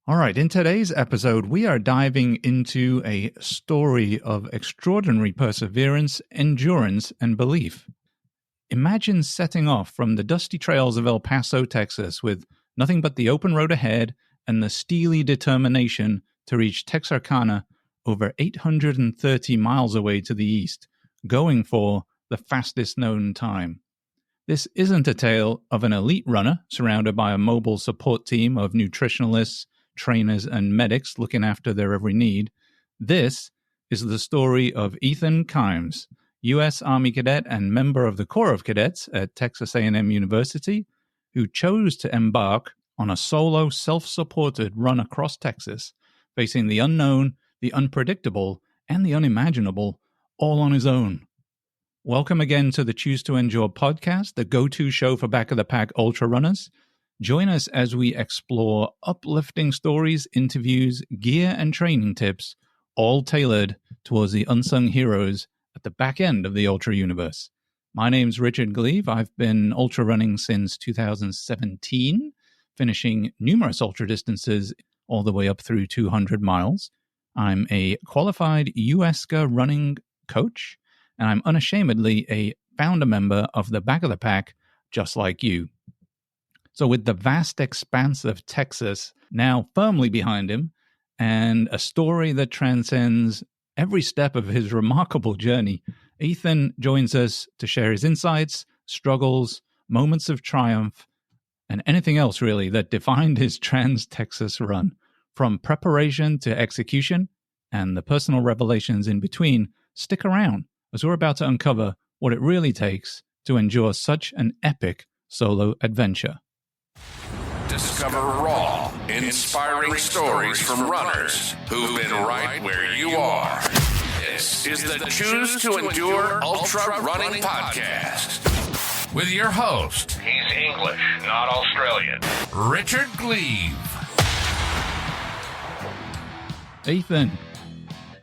All right, in today's episode, we are diving into a story of extraordinary perseverance, endurance, and belief. Imagine setting off from the dusty trails of El Paso, Texas, with nothing but the open road ahead and the steely determination to reach Texarkana over 830 miles away to the east, going for the fastest known time. This isn't a tale of an elite runner surrounded by a mobile support team of nutritionalists, trainers, and medics looking after their every need. This is the story of Ethan Kimes, U.S. Army cadet and member of the Corps of Cadets at Texas A&M University, who chose to embark on a solo, self-supported run across Texas, facing the unknown, the unpredictable, and the unimaginable, all on his own. Welcome again to the Choose to Endure podcast, the go-to show for back-of-the-pack ultra runners. Join us as we explore uplifting stories, interviews, gear, and training tips, all tailored towards the unsung heroes at the back end of the ultra universe. My name's Richard Gleave. I've been ultra running since 2017, finishing numerous ultra distances all the way up through 200 miles. I'm a qualified USCA running coach, and I'm unashamedly a founder member of the Back of the Pack, just like you. So with the vast expanse of Texas now firmly behind him, and a story that transcends every step of his remarkable journey, Ethan joins us to share his insights, struggles, moments of triumph, and anything else really that defined his Trans-Texas run, from preparation to execution and the personal revelations in between. Stick around, as we're about to uncover what it really takes to endure such an epic solo adventure. Discover raw, inspiring stories from runners who've been right where you are. This is the Choose to Endure Ultra Running Podcast with your host, he's English, not Australian, Richard Gleave. Ethan,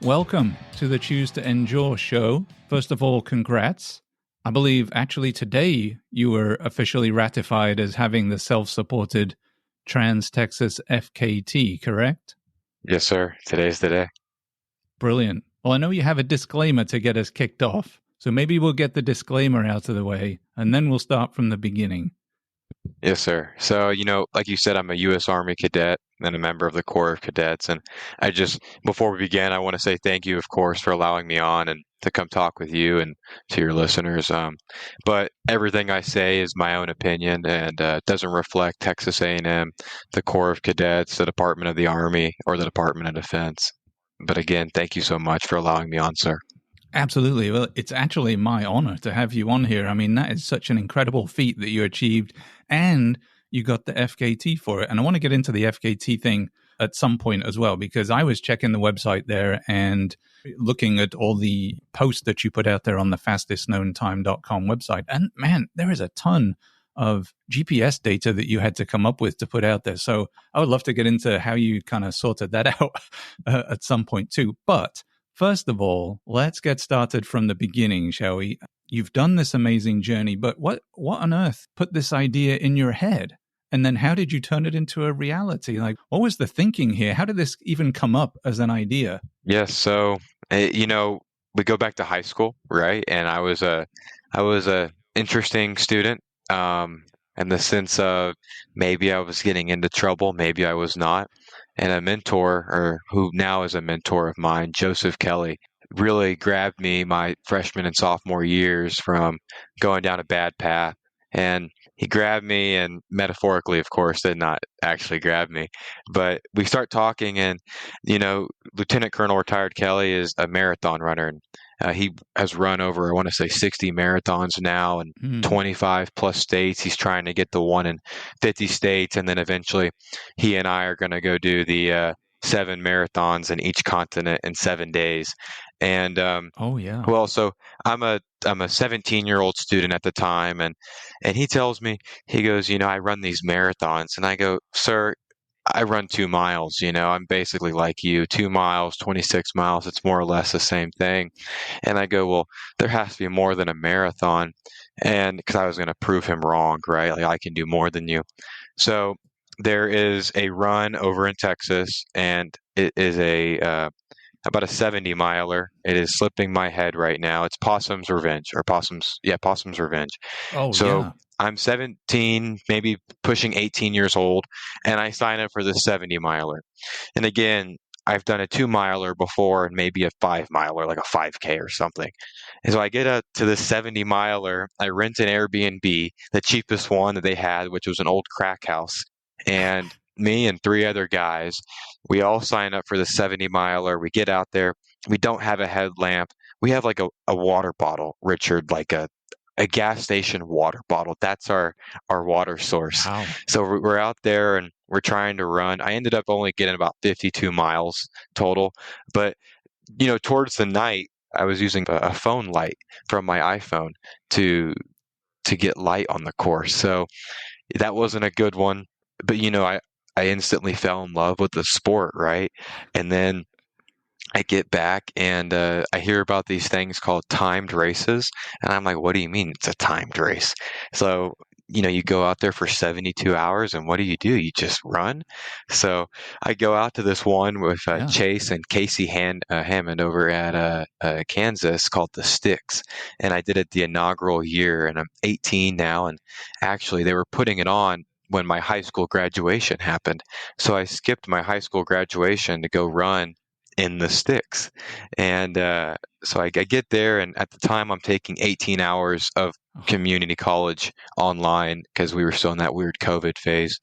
welcome to the Choose to Endure show. First of all, congrats. I believe actually today you were officially ratified as having the self-supported Trans-Texas FKT, correct? Yes, sir. Today's the day. Brilliant. Well, I know you have a disclaimer to get us kicked off, so maybe we'll get the disclaimer out of the way, and then we'll start from the beginning. Yes, sir. So, like you said, I'm a U.S. Army cadet and a member of the Corps of Cadets. And before we begin, I want to say thank you, of course, for allowing me on and to come talk with you and to your listeners. But everything I say is my own opinion and doesn't reflect Texas A&M, the Corps of Cadets, the Department of the Army, or the Department of Defense. But again, thank you so much for allowing me on, sir. Absolutely. Well, it's actually my honor to have you on here. I mean, that is such an incredible feat that you achieved, and you got the FKT for it. And I want to get into the FKT thing at some point as well, because I was checking the website there and looking at all the posts that you put out there on the fastestknowntime.com website. And man, there is a ton of GPS data that you had to come up with to put out there. So I would love to get into how you kind of sorted that out at some point too. But first of all, let's get started from the beginning, shall we? You've done this amazing journey, but what on earth put this idea in your head? And then how did you turn it into a reality? Like, what was the thinking here? How did this even come up as an idea? Yes. So, we go back to high school, right? And I was a interesting student, in the sense of maybe I was getting into trouble, maybe I was not. And a mentor, or who now is a mentor of mine, Joseph Kelly, really grabbed me my freshman and sophomore years from going down a bad path. And he grabbed me, and metaphorically, of course, did not actually grab me. But we start talking, and, Lieutenant Colonel retired Kelly is a marathon runner. And he has run over, I want to say, 60 marathons now in 25 plus states. He's trying to get the one in 50 states. And then eventually he and I are going to go do the 7 marathons in each continent in 7 days. And well, so I'm a 17-year-old student at the time, and he tells me, he goes, I run these marathons, and I go, sir, I run 2 miles. I'm basically like you, 2 miles, 26 miles. It's more or less the same thing. And I go, well, there has to be more than a marathon, and because I was going to prove him wrong, right? Like, I can do more than you. So there is a run over in Texas, and it is about a 70 miler. It is slipping my head right now. It's Possum's Revenge, or Possum's Revenge. Oh, So yeah. I'm 17, maybe pushing 18 years old, and I sign up for the 70 miler. And again, I've done a 2 miler before and maybe a 5 miler, like a 5K or something. And so I get up to the 70 miler. I rent an Airbnb, the cheapest one that they had, which was an old crack house. And me and three other guys, we all sign up for the 70 miler. We get out there. We don't have a headlamp. We have like a water bottle, Richard, like a gas station water bottle. That's our water source. Wow. So we're out there and we're trying to run. I ended up only getting about 52 miles total, but towards the night, I was using a phone light from my iPhone to get light on the course. So that wasn't a good one, but I instantly fell in love with the sport, right? And then I get back and I hear about these things called timed races, and I'm like, what do you mean it's a timed race? So you go out there for 72 hours, and what do? You just run. So I go out to this one with Yeah. Chase and Casey Hammond over at Kansas, called the Sticks, and I did it the inaugural year, and I'm 18 now, and actually they were putting it on when my high school graduation happened. So I skipped my high school graduation to go run in the Sticks. And so I get there, and at the time I'm taking 18 hours of community college online because we were still in that weird COVID phase.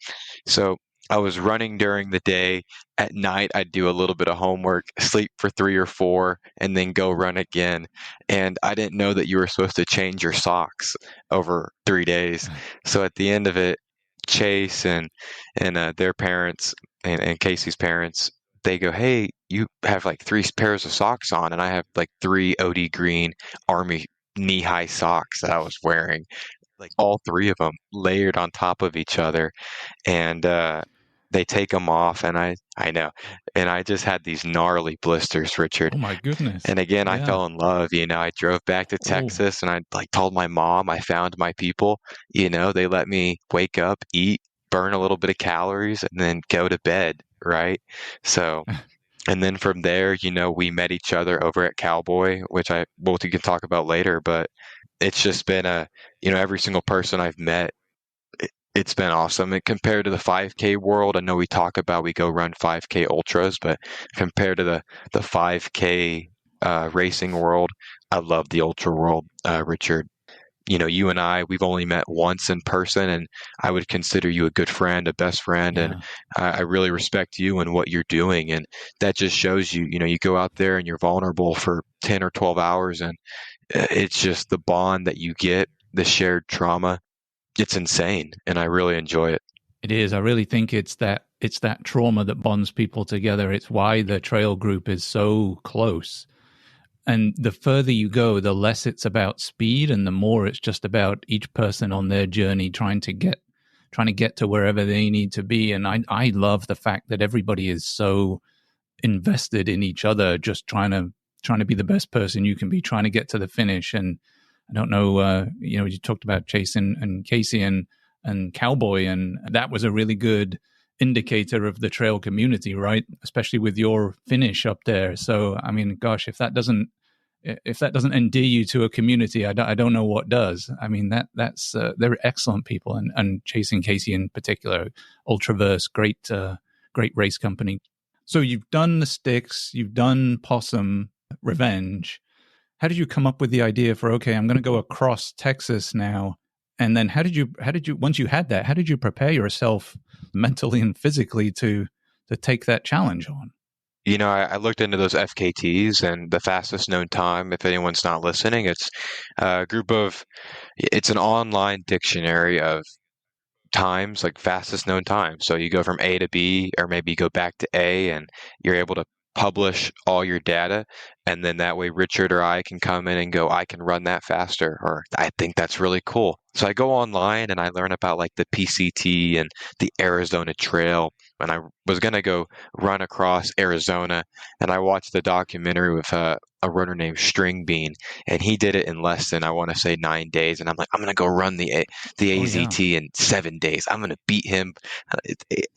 So I was running during the day. At night, I'd do a little bit of homework, sleep for 3 or 4, and then go run again. And I didn't know that you were supposed to change your socks over 3 days. So at the end of it, Chase and their parents and Casey's parents, they go, hey, you have like 3 pairs of socks on, and I have like 3 OD green Army knee-high socks that I was wearing, like all 3 of them layered on top of each other, and they take them off, and I know, and I just had these gnarly blisters, Richard. Oh my goodness. And again, I Yeah. fell in love. I drove back to Oh. Texas, and I told my mom I found my people. They let me wake up, eat, burn a little bit of calories, and then go to bed. Right. So, and then from there, we met each other over at Cowboy, which we can talk about later, but it's just been every single person I've met, it's been awesome. And compared to the 5K world, I know we go run 5K ultras, but compared to the 5K racing world, I love the ultra world, Richard. You and we've only met once in person, and I would consider you a good friend, a best friend, Yeah. and I really respect you and what you're doing. And that just shows you go out there and you're vulnerable for 10 or 12 hours, and it's just the bond that you get, the shared trauma. It's insane, and I really enjoy it. It is. I really think it's that trauma that bonds people together. It's why the trail group is so close. And the further you go, the less it's about speed, and the more it's just about each person on their journey trying to get to wherever they need to be. And I love the fact that everybody is so invested in each other, just trying to be the best person you can be, trying to get to the finish. And I don't know, you talked about Chase and Casey and Cowboy, and that was a really good indicator of the trail community, right? Especially with your finish up there. So, I mean, gosh, if that doesn't endear you to a community, I don't know what does. I mean, that's they're excellent people, and Chase and Casey in particular, Ultraverse, great race company. So you've done the Sticks, you've done Possum Revenge. How did you come up with the idea for, okay, I'm going to go across Texas now? And then how did you, once you had that, how did you prepare yourself mentally and physically to take that challenge on? I looked into those FKTs, and the fastest known time, if anyone's not listening, it's it's an online dictionary of times, like fastest known time. So you go from A to B, or maybe you go back to A, and you're able to publish all your data, and then that way Richard or I can come in and go, I can run that faster, or I think that's really cool. So I go online and I learn about like the PCT and the Arizona Trail, and I was going to go run across Arizona, and I watched the documentary with a runner named String Bean, and he did it in less than, I want to say, 9 days. And I'm like, I'm gonna go run the Oh, yeah. AZT in 7 days. I'm gonna beat him.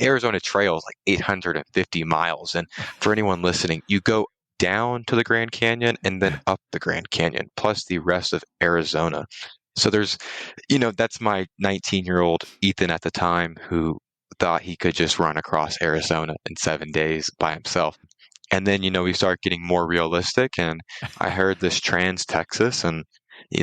Arizona Trail is like 850 miles, and for anyone listening, you go down to the Grand Canyon and then up the Grand Canyon, plus the rest of Arizona. So there's, that's my 19-year-old Ethan at the time who thought he could just run across Arizona in 7 days by himself. And then, we start getting more realistic, and I heard this Trans Texas, and,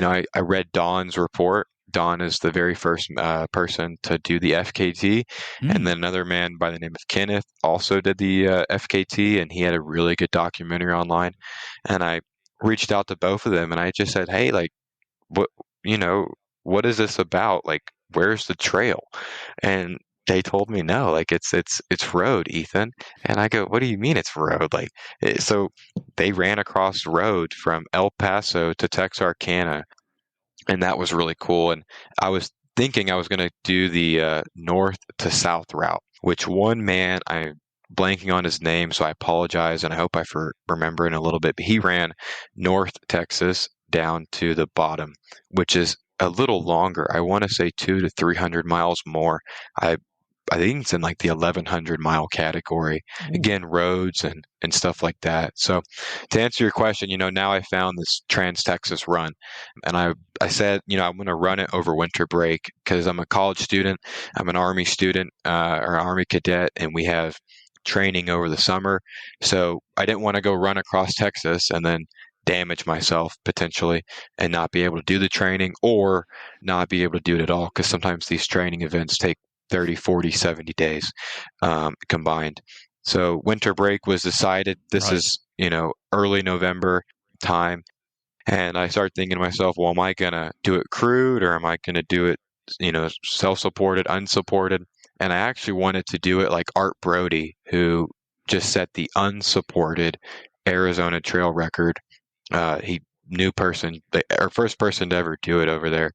I read Don's report. Don is the very first person to do the FKT, and then another man by the name of Kenneth also did the FKT, and he had a really good documentary online. And I reached out to both of them, and I just said, hey, like, what is this about? Like, where's the trail? And they told me, no, like it's road, Ethan. And I go, what do you mean it's road? Like, so they ran across the road from El Paso to Texarkana, and that was really cool. And I was thinking I was going to do the north to south route, which one man, I'm blanking on his name, so I apologize, and I hope I remember in a little bit, but he ran North Texas down to the bottom, which is a little longer. I want to say 200 to 300 miles more. I think it's in like the 1,100 mile category. Again, roads and stuff like that. So to answer your question, now I found this Trans Texas run, and I said, I'm going to run it over winter break because I'm a college student. I'm an Army student, or Army cadet, and we have training over the summer. So I didn't want to go run across Texas and then damage myself potentially and not be able to do the training, or not be able to do it at all, because sometimes these training events take 30, 40, 70 days combined. So winter break was decided. This is, early November time. And I started thinking to myself, well, am I going to do it crewed, or am I going to do it, self-supported, unsupported? And I actually wanted to do it like Art Brody, who just set the unsupported Arizona Trail record. He first person to ever do it over there.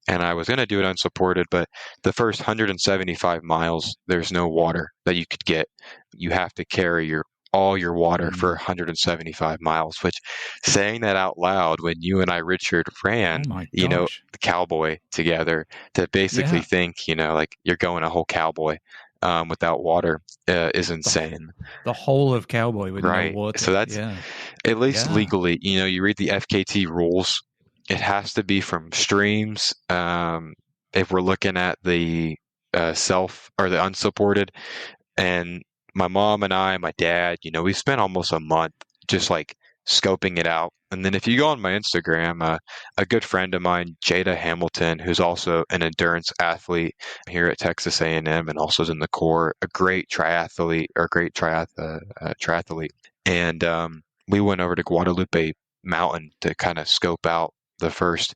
And I was going to do it unsupported, but the first 175 miles, there's no water that you could get. You have to carry all your water for 175 miles, which, saying that out loud, when you and I, Richard, ran, the cowboy together, to basically think, like you're going a whole cowboy without water is insane. The whole of cowboy with no water. So that's, at least legally, you read the FKT rules, it has to be from streams. If we're looking at the self or the unsupported, and my mom and my dad, we spent almost a month just like scoping it out. And then if you go on my Instagram, a good friend of mine, Jada Hamilton, who's also an endurance athlete here at Texas A&M and also is in the Corps, a great triathlete, and we went over to Guadalupe Mountain to kind of scope out the first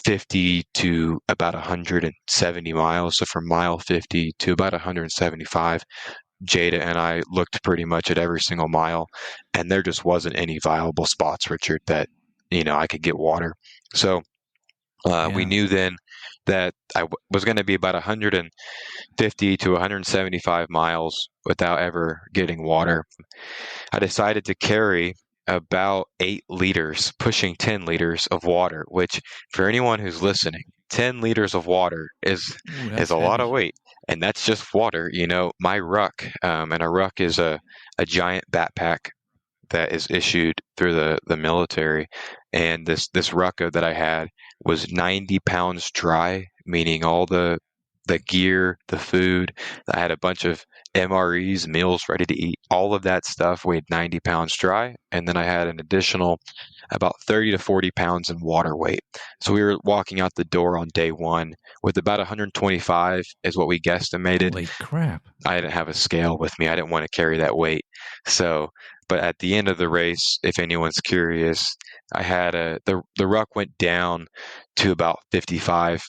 50 to about 170 miles. So from mile 50 to about 175, Jada and I looked pretty much at every single mile, and there just wasn't any viable spots, Richard, that, I could get water. So we knew then that I was going to be about 150 to 175 miles without ever getting water. I decided to carry about 8 liters, pushing 10 liters of water, which, for anyone who's listening, 10 liters of water is a lot of weight. And that's just water. My ruck, and a ruck is a giant backpack that is issued through the military. And this rucka that I had was 90 pounds dry, meaning all the gear, the food. I had a bunch of MREs, meals ready to eat. All of that stuff weighed 90 pounds dry. And then I had an additional about 30 to 40 pounds in water weight. So we were walking out the door on day one with about 125 is what we guesstimated. Holy crap. I didn't have a scale with me. I didn't want to carry that weight. So, but at the end of the race, if anyone's curious, I had the ruck went down to about 55.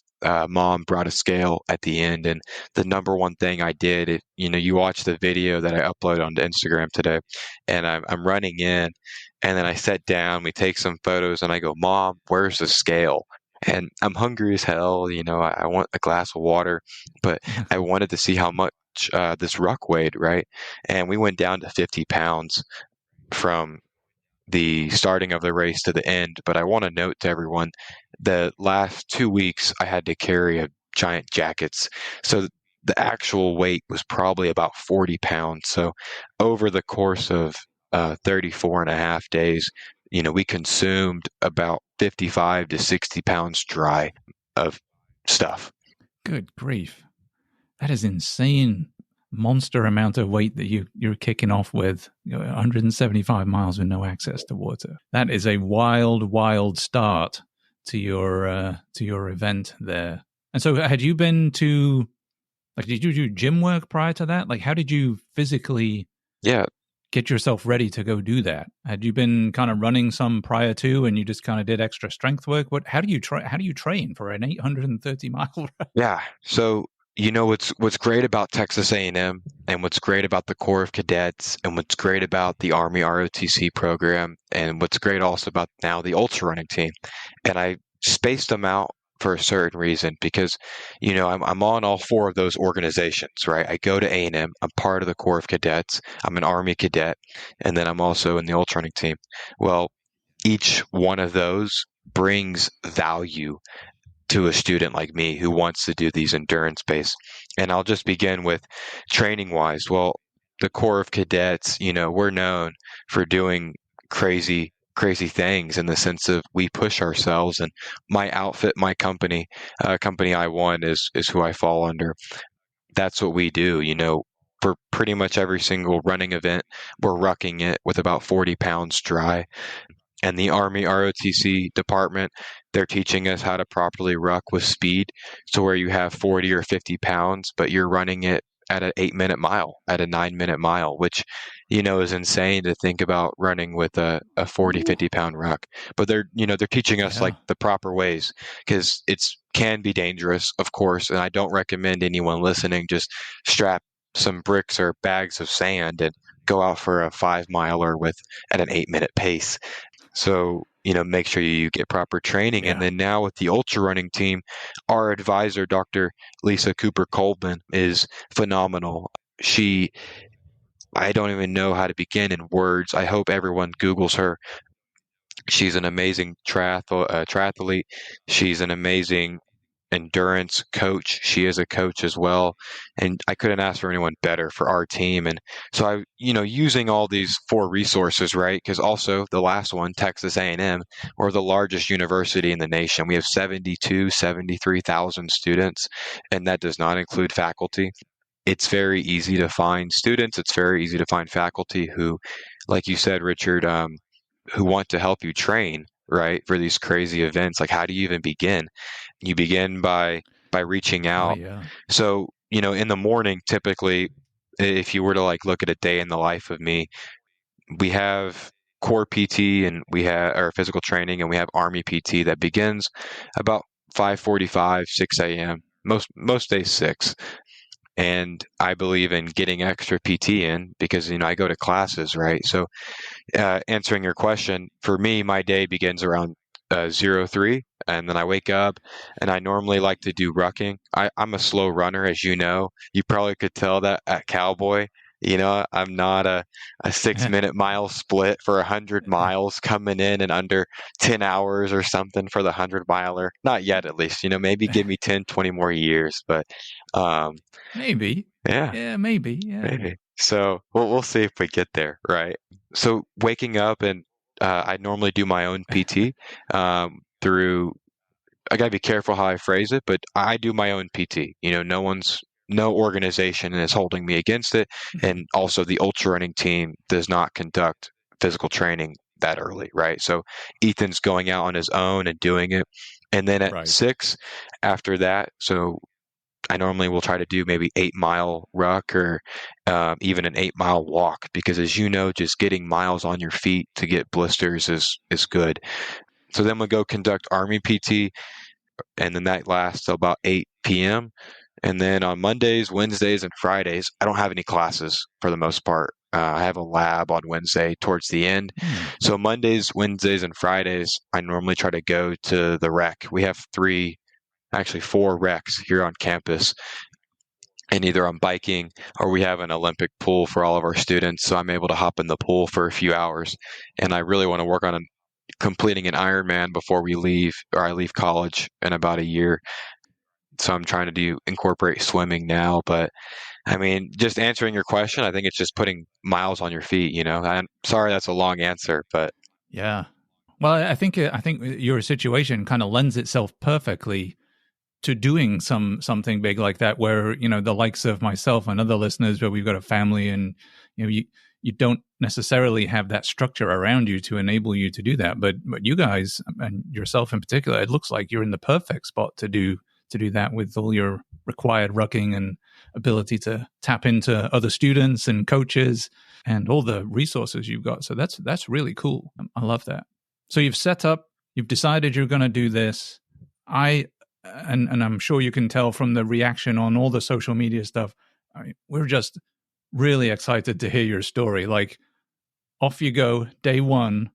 Mom brought a scale at the end, and the number one thing I did, you watch the video that I uploaded onto Instagram today, and I'm running in, and then I sat down, we take some photos, and I go, Mom, where's the scale? And I'm hungry as hell, I want a glass of water, but I wanted to see how much this ruck weighed, right? And we went down to 50 pounds from the starting of the race to the end. But I want to note to everyone, the last 2 weeks I had to carry a giant jackets. So the actual weight was probably about 40 pounds. So over the course of 34 and a half days, we consumed about 55 to 60 pounds dry of stuff. Good grief. That is insane. Monster amount of weight that you're kicking off with, 175 miles with no access to water. That is a wild start to your event there. And so had you been to, did you do gym work prior to that? How did you physically get yourself ready to go do that? Had you been kind of running some prior to, and you just kind of did extra strength work? How do you train for an 830 mile run? Yeah. So, what's great about Texas A&M, and what's great about the Corps of Cadets, and what's great about the Army ROTC program, and what's great also about now the ultra running team. And I spaced them out for a certain reason because, I'm on all four of those organizations, right? I go to A&M. I'm part of the Corps of Cadets. I'm an Army cadet, and then I'm also in the ultra running team. Well, each one of those brings value to a student like me who wants to do these endurance based. And I'll just begin with training wise. Well, the Corps of Cadets, we're known for doing crazy things in the sense of we push ourselves. And my outfit, my company I won is who I fall under. That's what we do. For pretty much every single running event, we're rucking it with about 40 pounds dry. And the Army ROTC department, they're teaching us how to properly ruck with speed. So where you have 40 or 50 pounds, but you're running it at an 8-minute mile, at a 9-minute mile, which, is insane to think about running with a 40, 50 pound ruck. But they're teaching us the proper ways, because can be dangerous, of course. And I don't recommend anyone listening just strap some bricks or bags of sand and go out for a 5-miler at an 8-minute pace. So, make sure you get proper training. Yeah. And then now with the ultra running team, our advisor, Dr. Lisa Cooper Coleman, is phenomenal. I don't even know how to begin in words. I hope everyone Googles her. She's an amazing triathlete. She's an amazing endurance coach. She is a coach as well. And I couldn't ask for anyone better for our team. And so using all these 4 resources, right? Because also the last one, Texas A&M, we're the largest university in the nation. We have 73,000 students, and that does not include faculty. It's very easy to find students. It's very easy to find faculty who, like you said, Richard, who want to help you train, right, for these crazy events. How do you even begin? You begin by reaching out. Oh, yeah. So, in the morning, typically, if you were to look at a day in the life of me, we have core PT and we have our physical training, and we have Army PT that begins about 5:45, 6 a.m. Most days 6. And I believe in getting extra PT in because, I go to classes, right? So answering your question, for me, my day begins around 03, and then I wake up, and I normally like to do rucking. I'm a slow runner, as you know. You probably could tell that at Cowboy. I'm not a 6-minute mile split for 100 miles coming in under 10 hours or something for the 100-miler. Not yet, at least. Maybe give me 10, 20 more years, but maybe. Yeah, maybe. Yeah. Maybe. So we'll see if we get there, right? So waking up, and I normally do my own PT through. I gotta be careful how I phrase it, but I do my own PT. No organization is holding me against it, and also the ultra running team does not conduct physical training that early, right? So Ethan's going out on his own and doing it, and then at 6 after that, so I normally will try to do maybe 8-mile ruck or even an 8-mile walk, because as you know, just getting miles on your feet to get blisters is good. So then we'll go conduct Army PT, and then that lasts till about 8 p.m. And then on Mondays, Wednesdays, and Fridays, I don't have any classes for the most part. I have a lab on Wednesday towards the end. So Mondays, Wednesdays, and Fridays, I normally try to go to the rec. We have 4 recs here on campus. and either I'm biking or we have an Olympic pool for all of our students. So I'm able to hop in the pool for a few hours. And I really want to work on completing an Ironman before we leave, or I leave college in about a year. So I'm trying to incorporate swimming now. But I mean, just answering your question, I think it's just putting miles on your feet. I'm sorry that's a long answer, but Yeah. Well, I think your situation kind of lends itself perfectly to doing something big like that, where the likes of myself and other listeners, where we've got a family, and you don't necessarily have that structure around you to enable you to do that. But you guys, and yourself in particular, it looks like you're in the perfect spot to do that, with all your required rucking and ability to tap into other students and coaches and all the resources you've got. So that's really cool. I love that. So you've set up, you've decided you're going to do this. And I'm sure you can tell from the reaction on all the social media stuff, we're just really excited to hear your story. Like, off you go, day one.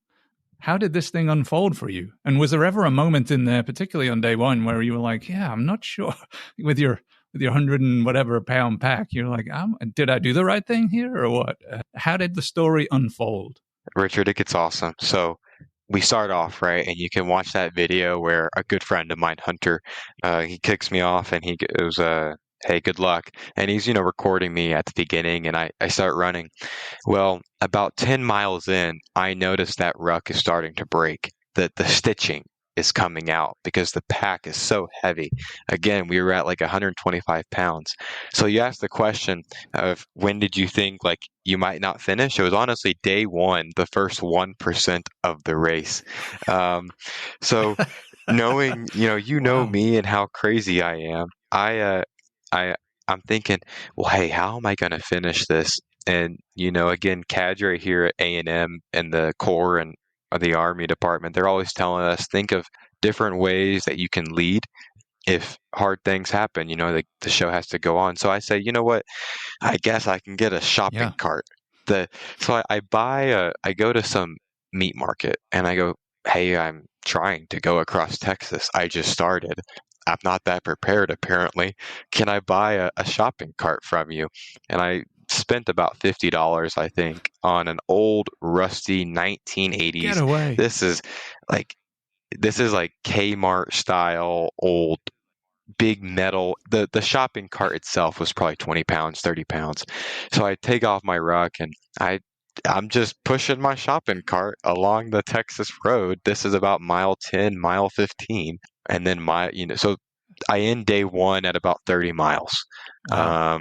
How did this thing unfold for you? And was there ever a moment in there, particularly on day one, where you were like, yeah, I'm not sure, with your 100 and whatever pound pack, you're like, did I do the right thing here or what? How did the story unfold? Richard, it gets awesome. So we start off, right, and you can watch that video where a good friend of mine, Hunter, he kicks me off and he goes, hey, good luck. And he's, recording me at the beginning, and I start running. Well, about 10 miles in, I notice that ruck is starting to break. The stitching is coming out because the pack is so heavy. Again, we were at like 125 pounds. So you asked the question of when did you think like you might not finish? It was honestly day one, the first 1% of the race. So knowing, Wow. me and how crazy I am, I'm thinking, well, hey, how am I going to finish this? And, again, cadre here at A&M and the Corps and the Army Department, they're always telling us, think of different ways that you can lead if hard things happen. The show has to go on. So I say, you know what? I guess I can get a shopping Yeah. cart. So I go to some meat market and I go, hey, I'm trying to go across Texas. I just started. I'm not that prepared, apparently. Can I buy a shopping cart from you? And I spent about $50, I think, on an old, rusty 1980s. Get away. This is like Kmart style old big metal. The shopping cart itself was probably 20 pounds, 30 pounds. So I take off my ruck and I'm just pushing my shopping cart along the Texas road. This is about mile 10, mile 15. And then so I end day one at about 30 miles. Wow.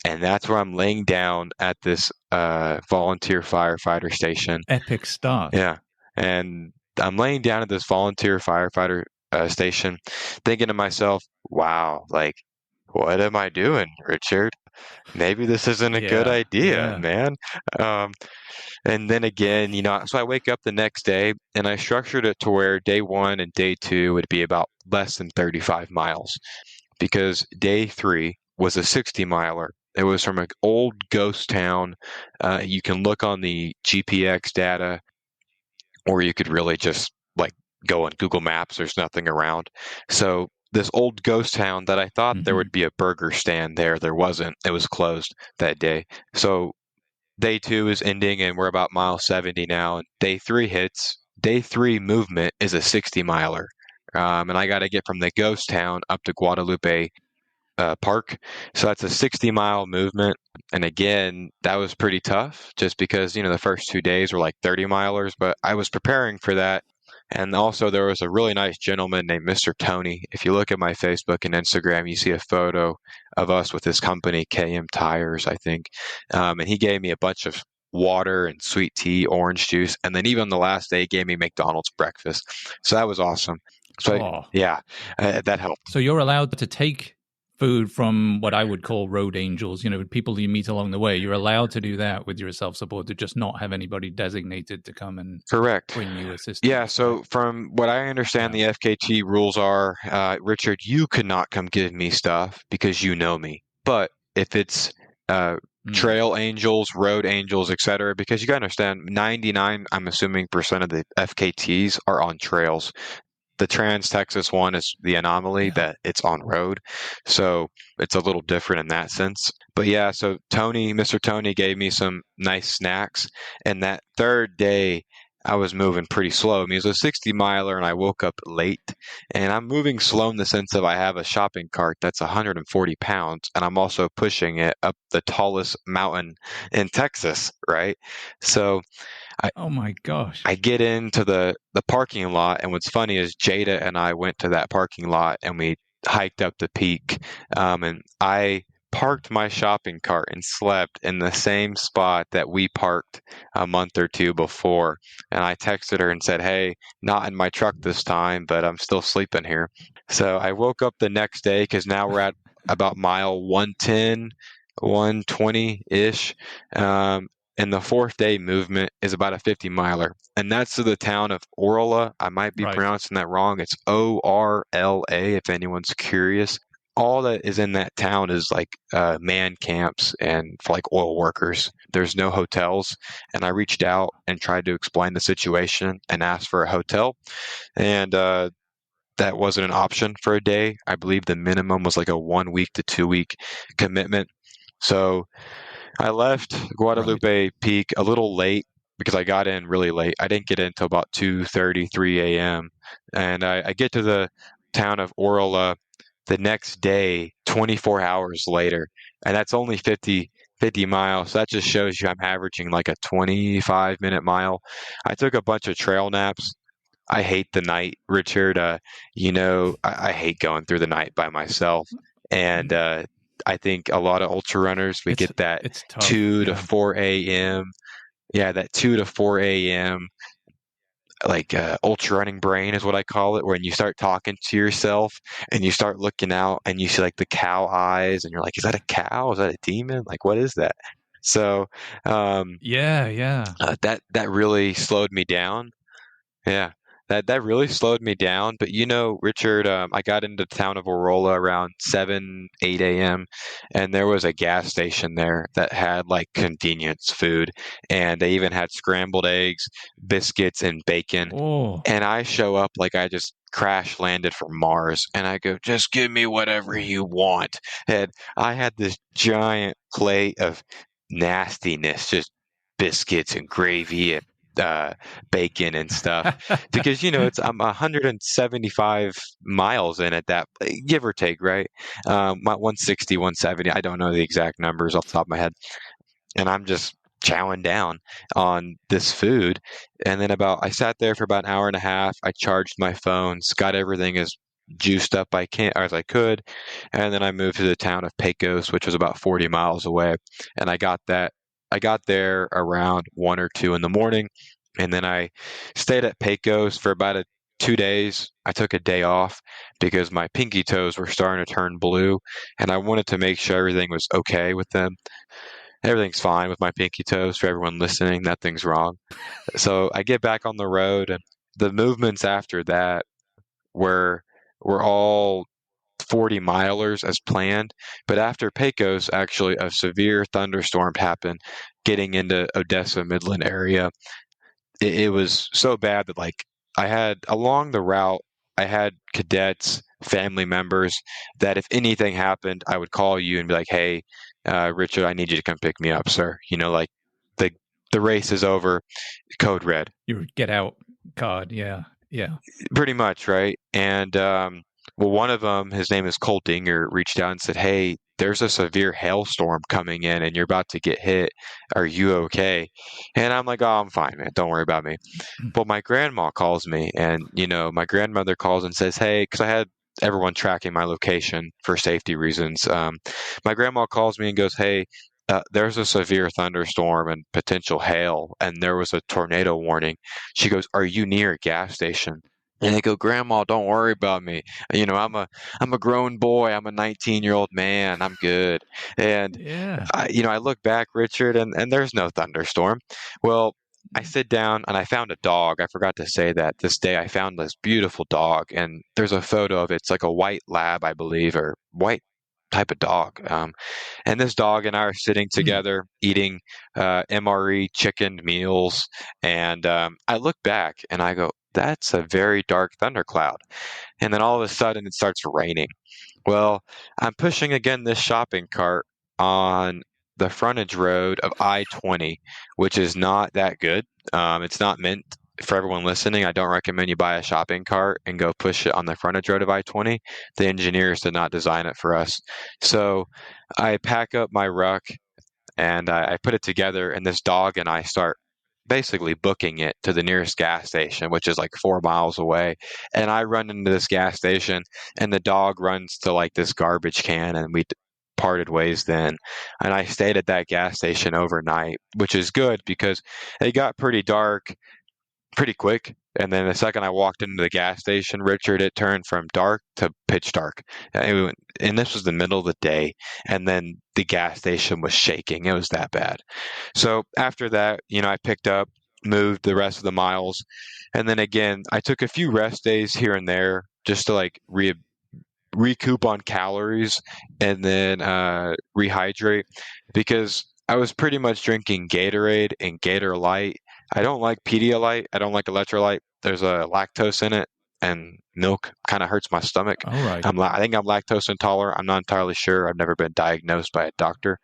And that's where I'm laying down at this volunteer firefighter station. Epic start. Yeah. And I'm laying down at this volunteer firefighter station thinking to myself, wow, like, what am I doing, Richard? Maybe this isn't a good idea, man. And then again, so I wake up the next day and I structured it to where day one and day two would be about less than 35 miles because day three was a 60 miler. It was from an old ghost town. You can look on the GPX data, or you could really just like go on Google Maps. There's nothing around. So this old ghost town that I thought there would be a burger stand there wasn't. It was closed that day. So day two is ending and we're about mile 70 now. And day three hits. Day three movement is a 60 miler. And I got to get from the ghost town up to Guadalupe Park. So that's a 60-mile movement. And again, that was pretty tough just because, the first 2 days were like 30 milers, but I was preparing for that. And also there was a really nice gentleman named Mr. Tony. If you look at my Facebook and Instagram, you see a photo of us with his company, KM Tires, I think. And he gave me a bunch of water and sweet tea, orange juice. And then even the last day, he gave me McDonald's breakfast. So that was awesome. So that helped. So you're allowed to take food from what I would call road angels, people you meet along the way. You're allowed to do that with your self-support, to just not have anybody designated to come and bring you assistance. Yeah, so from what I understand, the FKT rules are, Richard, you could not come give me stuff because you know me. But if it's trail angels, road angels, etc., because you got to understand, 99, I'm assuming, % of the FKTs are on trails. The Trans-Texas one is the anomaly that it's on road. So it's a little different in that sense. But yeah, so Mr. Tony gave me some nice snacks. And that third day, I was moving pretty slow. I mean, it was a 60 miler and I woke up late. And I'm moving slow in the sense of I have a shopping cart that's 140 pounds and I'm also pushing it up the tallest mountain in Texas, right? So oh my gosh. I get into the parking lot, and what's funny is Jada and I went to that parking lot and we hiked up the peak. And I parked my shopping cart and slept in the same spot that we parked a month or two before. And I texted her and said, "Hey, not in my truck this time, but I'm still sleeping here." So I woke up the next day because now we're at about mile 110, 120-ish. And the fourth day movement is about a 50 miler. And that's to the town of Orla. I might be pronouncing that wrong. It's Orla, if anyone's curious. All that is in that town is like man camps and for like oil workers. There's no hotels. And I reached out and tried to explain the situation and asked for a hotel. And that wasn't an option for a day. I believe the minimum was like a 1 week to 2 week commitment. So I left Guadalupe Peak a little late because I got in really late. I didn't get in until about 2:30, 3 a.m. And I get to the town of Orla the next day, 24 hours later. And that's only 50 miles. So that just shows you I'm averaging like a 25-minute mile. I took a bunch of trail naps. I hate the night, Richard. I hate going through the night by myself. And I think a lot of ultra runners, we get that 2 to 4 a.m. Yeah, that 2 to 4 a.m. like ultra running brain is what I call it, when you start talking to yourself and you start looking out and you see like the cow eyes and you're like, is that a cow? Is that a demon? Like, what is that? So that really slowed me down. Yeah. That really slowed me down. But Richard, I got into the town of Aurora around 7, 8 a.m. and there was a gas station there that had like convenience food. And they even had scrambled eggs, biscuits, and bacon. Oh. And I show up like I just crash landed from Mars. And I go, "Just give me whatever you want." And I had this giant plate of nastiness, just biscuits and gravy and bacon and stuff, because I'm 175 miles in at that, give or take, right? 160, 170. I don't know the exact numbers off the top of my head, and I'm just chowing down on this food. And then I sat there for about an hour and a half. I charged my phones, got everything as juiced up as I could, and then I moved to the town of Pecos, which was about 40 miles away, and I got there around 1 or 2 in the morning, and then I stayed at Pecos for about 2 days. I took a day off because my pinky toes were starting to turn blue, and I wanted to make sure everything was okay with them. Everything's fine with my pinky toes. For everyone listening, nothing's wrong. So I get back on the road, and the movements after that were all 40 milers as planned. But after Pecos, actually a severe thunderstorm happened getting into Odessa Midland area. It was so bad that along the route, I had cadets, family members that if anything happened, I would call you and be like, "Hey, Richard, I need you to come pick me up, sir." Like the race is over, code red. Your get out card. Yeah. Pretty much, right? And one of them, his name is Cole Dinger, reached out and said, "Hey, there's a severe hailstorm coming in and you're about to get hit. Are you okay?" And I'm like, "Oh, I'm fine, man. Don't worry about me." But my grandma calls me, and my grandmother calls and says, "Hey," because I had everyone tracking my location for safety reasons. My grandma calls me and goes, "Hey, there's a severe thunderstorm and potential hail, and there was a tornado warning." She goes, "Are you near a gas station?" And I go, "Grandma, don't worry about me. I'm a grown boy. I'm a 19-year-old man. I'm good." And I look back, Richard, and there's no thunderstorm. Well, I sit down and I found a dog. I forgot to say that this day I found this beautiful dog, and there's a photo of it. It's like a white lab, I believe, or white type of dog. And this dog and I are sitting together eating MRE chicken meals. And I look back and I go, that's a very dark thundercloud. And then all of a sudden it starts raining. Well, I'm pushing again this shopping cart on the frontage road of I-20, which is not that good. It's not meant for everyone listening. I don't recommend you buy a shopping cart and go push it on the frontage road of I-20. The engineers did not design it for us. So I pack up my ruck and I put it together, and this dog and I start basically booking it to the nearest gas station, which is like 4 miles away. And I run into this gas station, and the dog runs to like this garbage can, and we parted ways then. And I stayed at that gas station overnight, which is good because it got pretty dark pretty quick. And then the second I walked into the gas station, Richard, it turned from dark to pitch dark. And this was the middle of the day. And then the gas station was shaking. It was that bad. So after that, I picked up, moved the rest of the miles. And then again, I took a few rest days here and there just to like recoup on calories and then rehydrate, because I was pretty much drinking Gatorade and Gator Light. I don't like Pedialyte. I don't like electrolyte. There's a lactose in it, and milk kind of hurts my stomach. All right. I think I'm lactose intolerant. I'm not entirely sure. I've never been diagnosed by a doctor.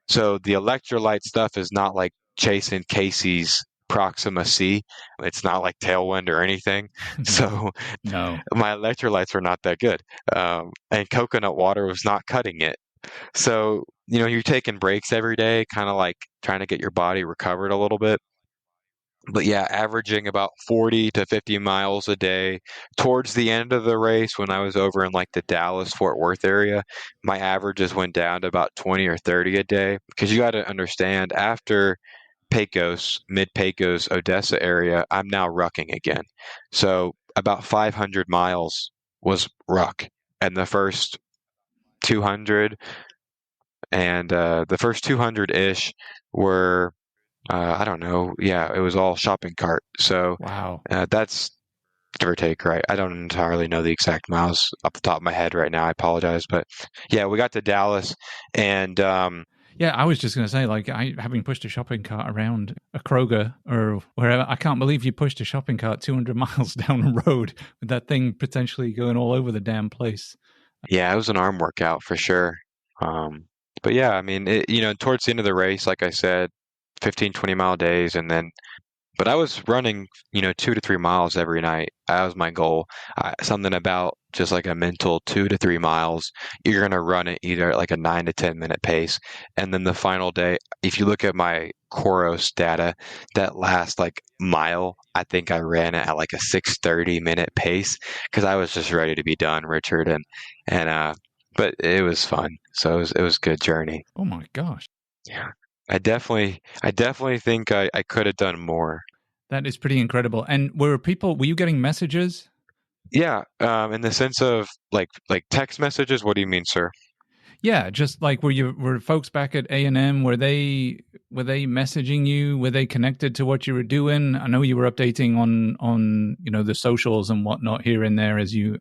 So the electrolyte stuff is not like chasing Casey's Proxima C. It's not like Tailwind or anything. So No. my electrolytes were not that good. And coconut water was not cutting it. So, you're taking breaks every day, kind of like trying to get your body recovered a little bit. But yeah, averaging about 40 to 50 miles a day. Towards the end of the race, when I was over in like the Dallas-Fort Worth area, my averages went down to about 20 or 30 a day. Because you got to understand, after Pecos, mid-Pecos, Odessa area, I'm now rucking again. So about 500 miles was ruck. And the first 200 and the first 200-ish were I don't know. Yeah, it was all shopping cart. So Wow. that's give or take, right? I don't entirely know the exact miles off the top of my head right now. I apologize, but yeah, we got to Dallas, and Yeah, I was just going to say, like, having pushed a shopping cart around a Kroger or wherever, I can't believe you pushed a shopping cart 200 miles down the road with that thing potentially going all over the damn place. yeah, it was an arm workout for sure. But yeah, I mean, towards the end of the race, like I said, 15, 20-mile days, and then but I was running 2 to 3 miles every night. That was my goal. Something about just like a mental 2 to 3 miles. You're going to run it either at like a 9 to 10 minute pace, and then the final day, if you look at my Coros data, that last like mile, I think I ran it at like a 6:30 minute pace, because I was just ready to be done, Richard, and but it was fun. So it was a good journey. Oh my gosh. Yeah. I definitely think I could have done more. That is pretty incredible. And were you getting messages? Yeah, in the sense of like text messages. What do you mean, sir? Yeah, just like were folks back at A&M, were they messaging you? Were they connected to what you were doing? I know you were updating on the socials and whatnot here and there as you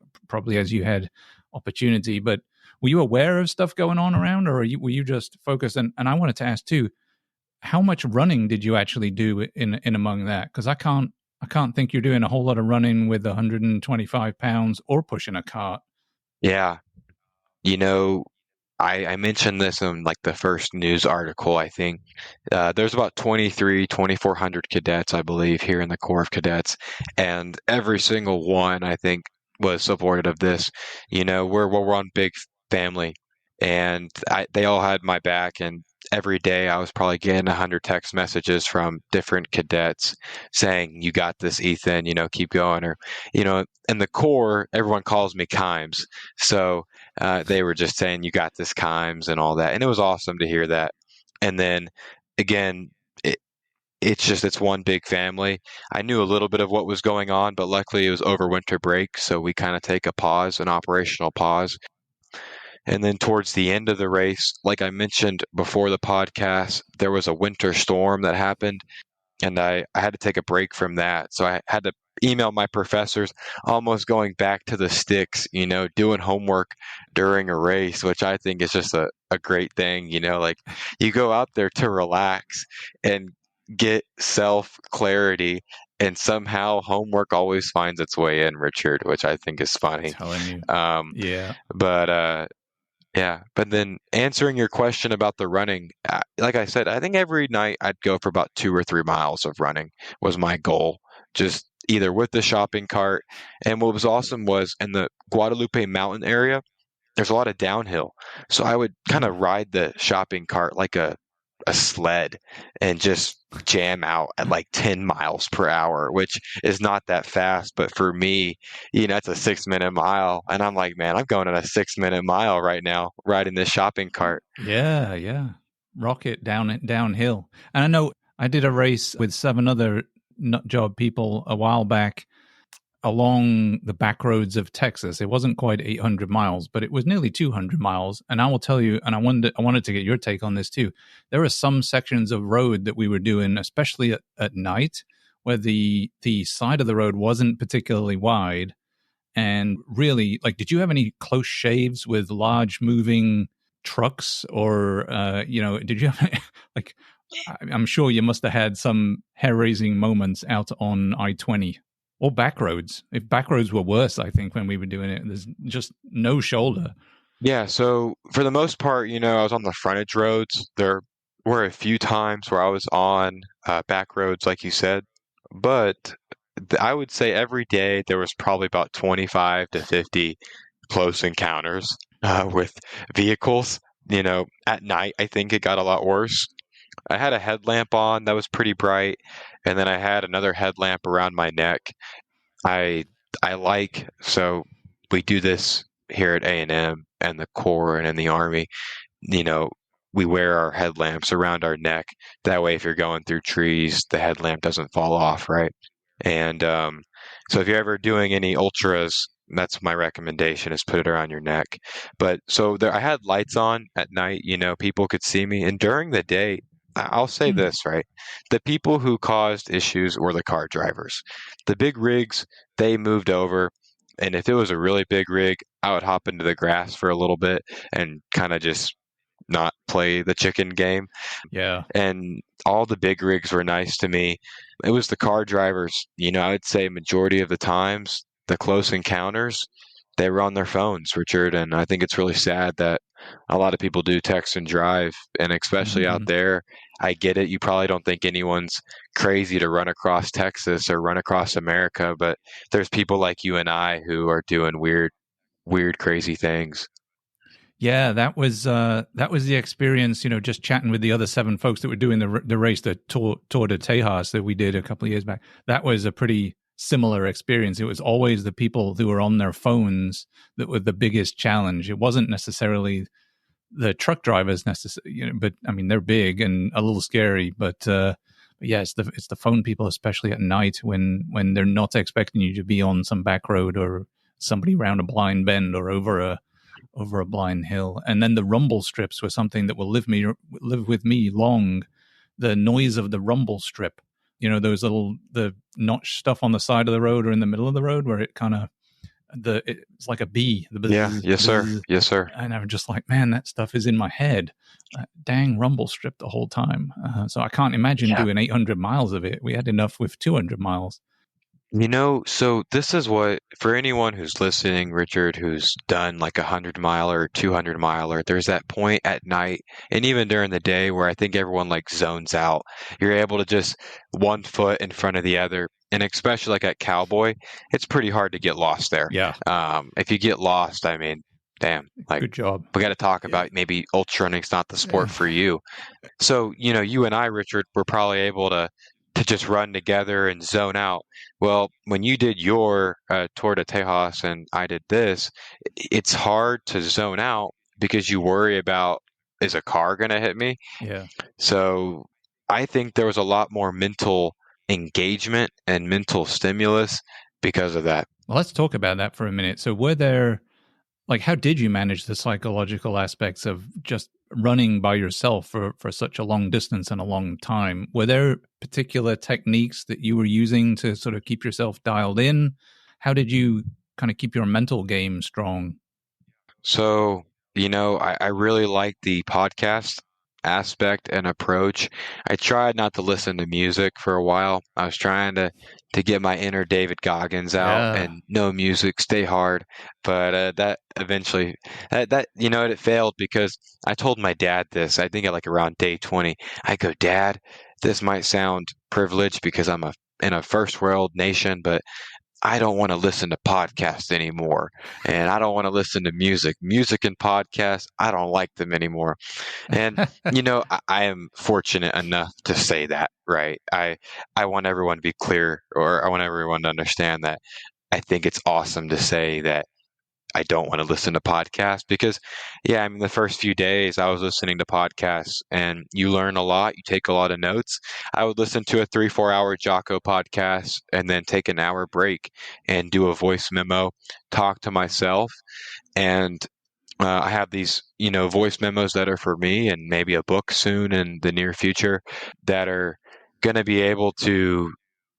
had opportunity, but were you aware of stuff going on around, or were you just focused? And I wanted to ask too, how much running did you actually do in among that? Because I can't think you're doing a whole lot of running with 125 pounds or pushing a cart. Yeah, I mentioned this in like the first news article. I think there's about 2,400 cadets, I believe, here in the Corps of Cadets, and every single one, I think, was supportive of this. We're one big family, and they all had my back. And every day I was probably getting 100 text messages from different cadets saying, "You got this, Ethan, keep going." Or, in the Corps, everyone calls me Kimes. So they were just saying, "You got this, Kimes," and all that. And it was awesome to hear that. And then again, it's one big family. I knew a little bit of what was going on, but luckily it was over winter break. So we kind of take an operational pause. And then towards the end of the race, like I mentioned before the podcast, there was a winter storm that happened, and I had to take a break from that. So I had to email my professors, almost going back to the sticks, doing homework during a race, which I think is just a great thing. Like, you go out there to relax and get self clarity, and somehow homework always finds its way in, Richard, which I think is funny. Telling you. Um, Yeah. but yeah, but then answering your question about the running, like I said, I think every night I'd go for about 2 or 3 miles of running was my goal, just either with the shopping cart. And what was awesome was in the Guadalupe Mountain area, there's a lot of downhill. So I would kind of ride the shopping cart like a sled and just jam out at like 10 miles per hour, which is not that fast. But for me, it's a 6 minute mile. And I'm like, man, I'm going at a 6 minute mile right now, riding this shopping cart. Yeah, yeah. Rocket downhill. And I know I did a race with 7 other nut job people a while back along the back roads of Texas. It wasn't quite 800 miles, but it was nearly 200 miles. And I will tell you, and I wanted to get your take on this too. There are some sections of road that we were doing, especially at night, where the side of the road wasn't particularly wide. And really, like, did you have any close shaves with large moving trucks, or did you have like? I'm sure you must have had some hair-raising moments out on I-20 or back roads. If back roads were worse, I think when we were doing it, there's just no shoulder. Yeah, so for the most part, I was on the frontage roads. There were a few times where I was on back roads, like you said, but I would say every day there was probably about 25 to 50 close encounters with vehicles. At night, I think it got a lot worse. I had a headlamp on that was pretty bright, and then I had another headlamp around my neck. I so we do this here at A&M and the Corps and in the Army. We wear our headlamps around our neck. That way, if you're going through trees, the headlamp doesn't fall off, right? And so if you're ever doing any ultras, that's my recommendation, is put it around your neck. But so I had lights on at night, people could see me. And during the day, I'll say this, right? The people who caused issues were the car drivers. The big rigs, they moved over. And if it was a really big rig, I would hop into the grass for a little bit and kind of just not play the chicken game. Yeah. And all the big rigs were nice to me. It was the car drivers, I would say majority of the times, the close encounters, they were on their phones, Richard. And I think it's really sad that a lot of people do text and drive, and especially out there. I get it. You probably don't think anyone's crazy to run across Texas or run across America, but there's people like you and I who are doing weird, crazy things. Yeah, that was the experience. Just chatting with the other 7 folks that were doing the race, the Tour de Tejas that we did a couple of years back. That was a pretty similar experience. It was always the people who were on their phones that were the biggest challenge. It wasn't necessarily the truck drivers necessarily, but I mean, they're big and a little scary. But yeah, it's the phone people, especially at night when they're not expecting you to be on some back road or somebody around a blind bend or over a blind hill. And then the rumble strips were something that will live with me long. The noise of the rumble strip, those the notch stuff on the side of the road or in the middle of the road where it kind of it's like a bee. Yes, sir. And I'm just like, man, that stuff is in my head. Dang rumble strip the whole time. So I can't imagine doing 800 miles of it. We had enough with 200 miles. So this is what, for anyone who's listening, Richard, who's done like 100-miler or 200-miler, there's that point at night and even during the day where I think everyone like zones out. You're able to just one foot in front of the other. And especially like at Cowboy, it's pretty hard to get lost there. Yeah. If you get lost, I mean, damn, like, good job. We got to talk about maybe ultra running's not the sport for you. So, you and I, Richard, were probably able to just run together and zone out. Well, when you did your Tour de Tejas and I did this, it's hard to zone out because you worry about, is a car going to hit me? Yeah. So I think there was a lot more mental engagement and mental stimulus because of that. Well, let's talk about that for a minute. So were there, how did you manage the psychological aspects of just running by yourself for such a long distance and a long time? Were there particular techniques that you were using to sort of keep yourself dialed in? How did you kind of keep your mental game strong? So, I really like the podcast aspect and approach. I tried not to listen to music for a while. I was trying to get my inner David Goggins out Yeah. and no music, stay hard. But that eventually, it failed because I told my dad this. I think at like around day 20, I go, Dad, this might sound privileged because I'm in a first world nation, but I don't want to listen to podcasts anymore. And I don't want to listen to music. Music and podcasts, I don't like them anymore. And, I am fortunate enough to say that, right? I want everyone to be clear, or I want everyone to understand that I think it's awesome to say that I don't want to listen to podcasts because, yeah, I mean, the first few days I was listening to podcasts and you learn a lot, you take a lot of notes. I would listen to a 3-4 hour Jocko podcast and then take an hour break and do a voice memo, talk to myself. And I have these, voice memos that are for me and maybe a book soon in the near future that are going to be able to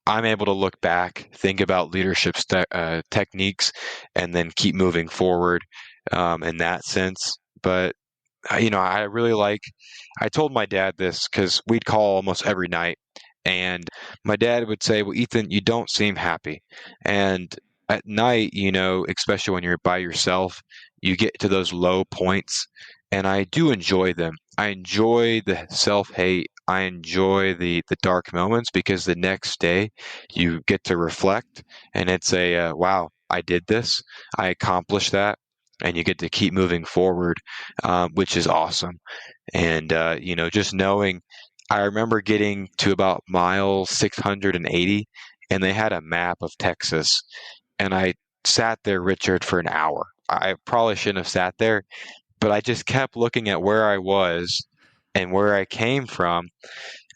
I'm able to look back, think about leadership techniques, and then keep moving forward in that sense. But I really I told my dad this because we'd call almost every night, and my dad would say, "Well, Ethan, you don't seem happy." And at night, especially when you're by yourself, you get to those low points, and I do enjoy them. I enjoy the self-hate. I enjoy the dark moments because the next day you get to reflect, and it's wow, I did this, I accomplished that, and you get to keep moving forward, which is awesome. And just knowing, I remember getting to about mile 680, and they had a map of Texas, and I sat there, Richard, for an hour. I probably shouldn't have sat there, but I just kept looking at where I was and where I came from,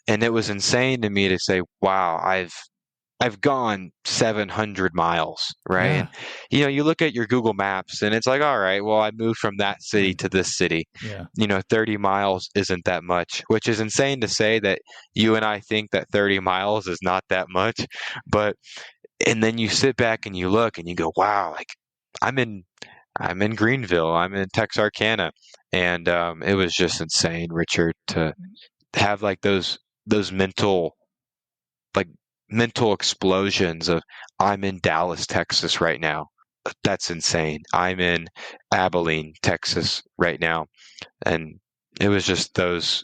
and it was insane to me to say, "Wow, I've gone 700 miles," right? Yeah. And you look at your Google Maps, and it's like, "All right, well, I moved from that city to this city." Yeah. 30 miles isn't that much, which is insane to say that you and I think that 30 miles is not that much, but and then you sit back and you look and you go, "Wow, like I'm in I'm in Greenville. I'm in Texarkana," and it was just insane, Richard, to have like those like mental explosions of I'm in Dallas, Texas right now. That's insane. I'm in Abilene, Texas right now, and it was just those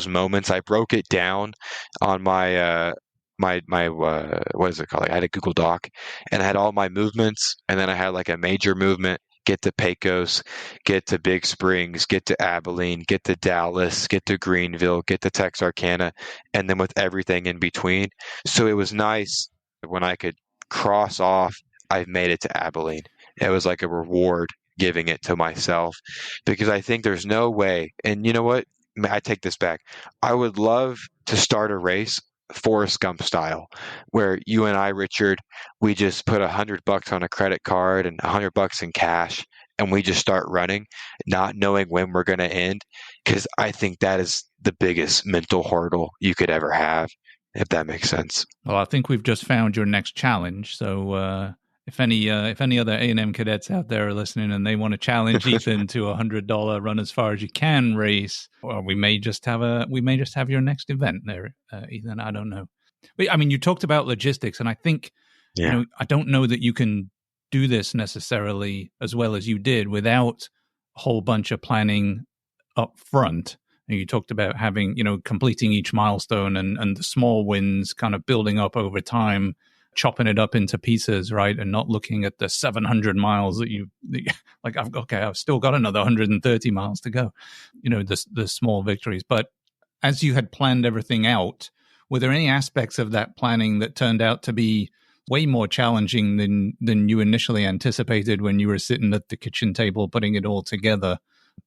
moments. I broke it down on my what is it called? I had a Google Doc, and I had all my movements, and then I had like a major movement. Get to Pecos, get to Big Springs, get to Abilene, get to Dallas, get to Greenville, get to Texarkana, and then with everything in between. So it was nice when I could cross off, I've made it to Abilene. It was like a reward giving it to myself because I think there's no way. And you know what? I take this back. I would love to start a race Forrest Gump style, where you and I, Richard, we just put $100 on a credit card and $100 in cash, and we just start running, not knowing when we're going to end. Because I think that is the biggest mental hurdle you could ever have, if that makes sense. Well, I think we've just found your next challenge. So if any other A&M cadets out there are listening and they want to challenge Ethan to $100 run as far as you can race, or we may just have your next event there, Ethan. I don't know. But I mean, you talked about logistics, and I think I don't know that you can do this necessarily as well as you did without a whole bunch of planning up front. And you talked about having, completing each milestone and the small wins kind of building up over time, chopping it up into pieces, right? And not looking at the 700 miles I've still got another 130 miles to go, the small victories. But as you had planned everything out, were there any aspects of that planning that turned out to be way more challenging than you initially anticipated when you were sitting at the kitchen table putting it all together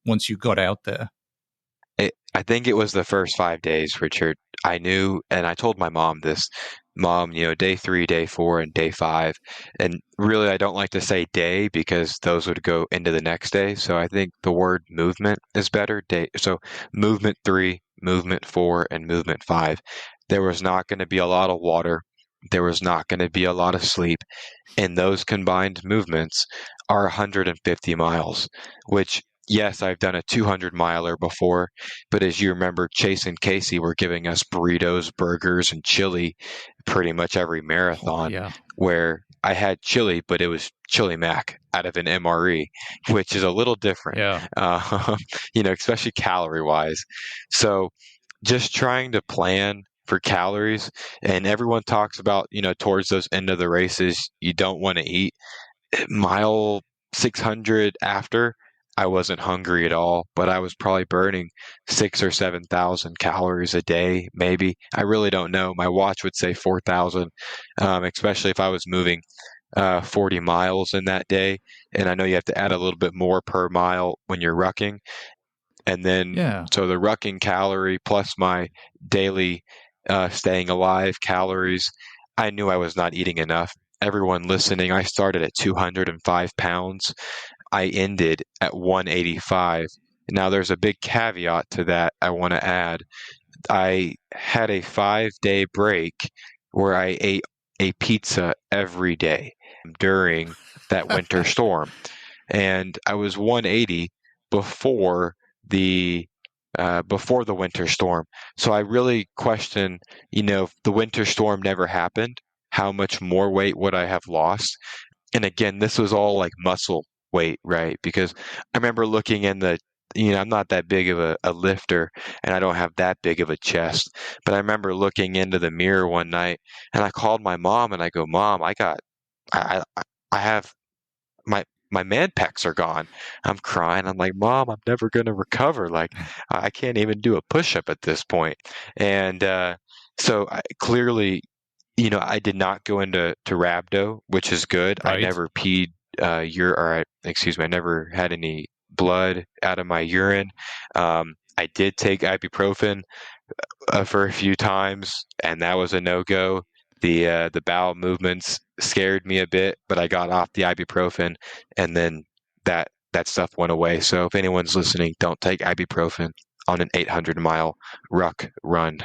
once you got out there? I think it was the first 5 days, Richard. I knew, and I told my mom this. Mom, day 3, day 4, and day 5. And really, I don't like to say day because those would go into the next day. So I think the word movement is better. So movement 3, movement 4, and movement 5. There was not going to be a lot of water. There was not going to be a lot of sleep. And those combined movements are 150 miles, which yes, I've done a 200 miler before, but as you remember, Chase and Casey were giving us burritos, burgers, and chili pretty much every Oh, marathon, yeah. where I had chili, but it was chili mac out of an MRE, which is a little different, Yeah. especially calorie wise. So just trying to plan for calories, and everyone talks about, towards those end of the races, you don't want to eat. Mile 600 after, I wasn't hungry at all, but I was probably burning 6 or 7,000 calories a day, maybe. I really don't know. My watch would say 4,000, especially if I was moving 40 miles in that day. And I know you have to add a little bit more per mile when you're rucking. And then, Yeah. so the rucking calorie plus my daily staying alive calories, I knew I was not eating enough. Everyone listening, I started at 205 pounds. I ended at 185. Now, there's a big caveat to that I want to add. I had a 5-day break where I ate a pizza every day during that winter storm. And I was 180 before the before the winter storm. So I really question, if the winter storm never happened, how much more weight would I have lost? And again, this was all like muscle weight, right? Because I remember looking in I'm not that big of a lifter and I don't have that big of a chest, but I remember looking into the mirror one night and I called my mom and I go, Mom, I have my man pecs are gone. I'm crying. I'm like, Mom, I'm never going to recover. Like, I can't even do a push up at this point. And clearly, I did not go into rhabdo, which is good. I Right. never peed I never had any blood out of my urine. I did take ibuprofen for a few times, and that was a no-go. The bowel movements scared me a bit, but I got off the ibuprofen, and then that stuff went away. So if anyone's listening, don't take ibuprofen on an 800-mile ruck run.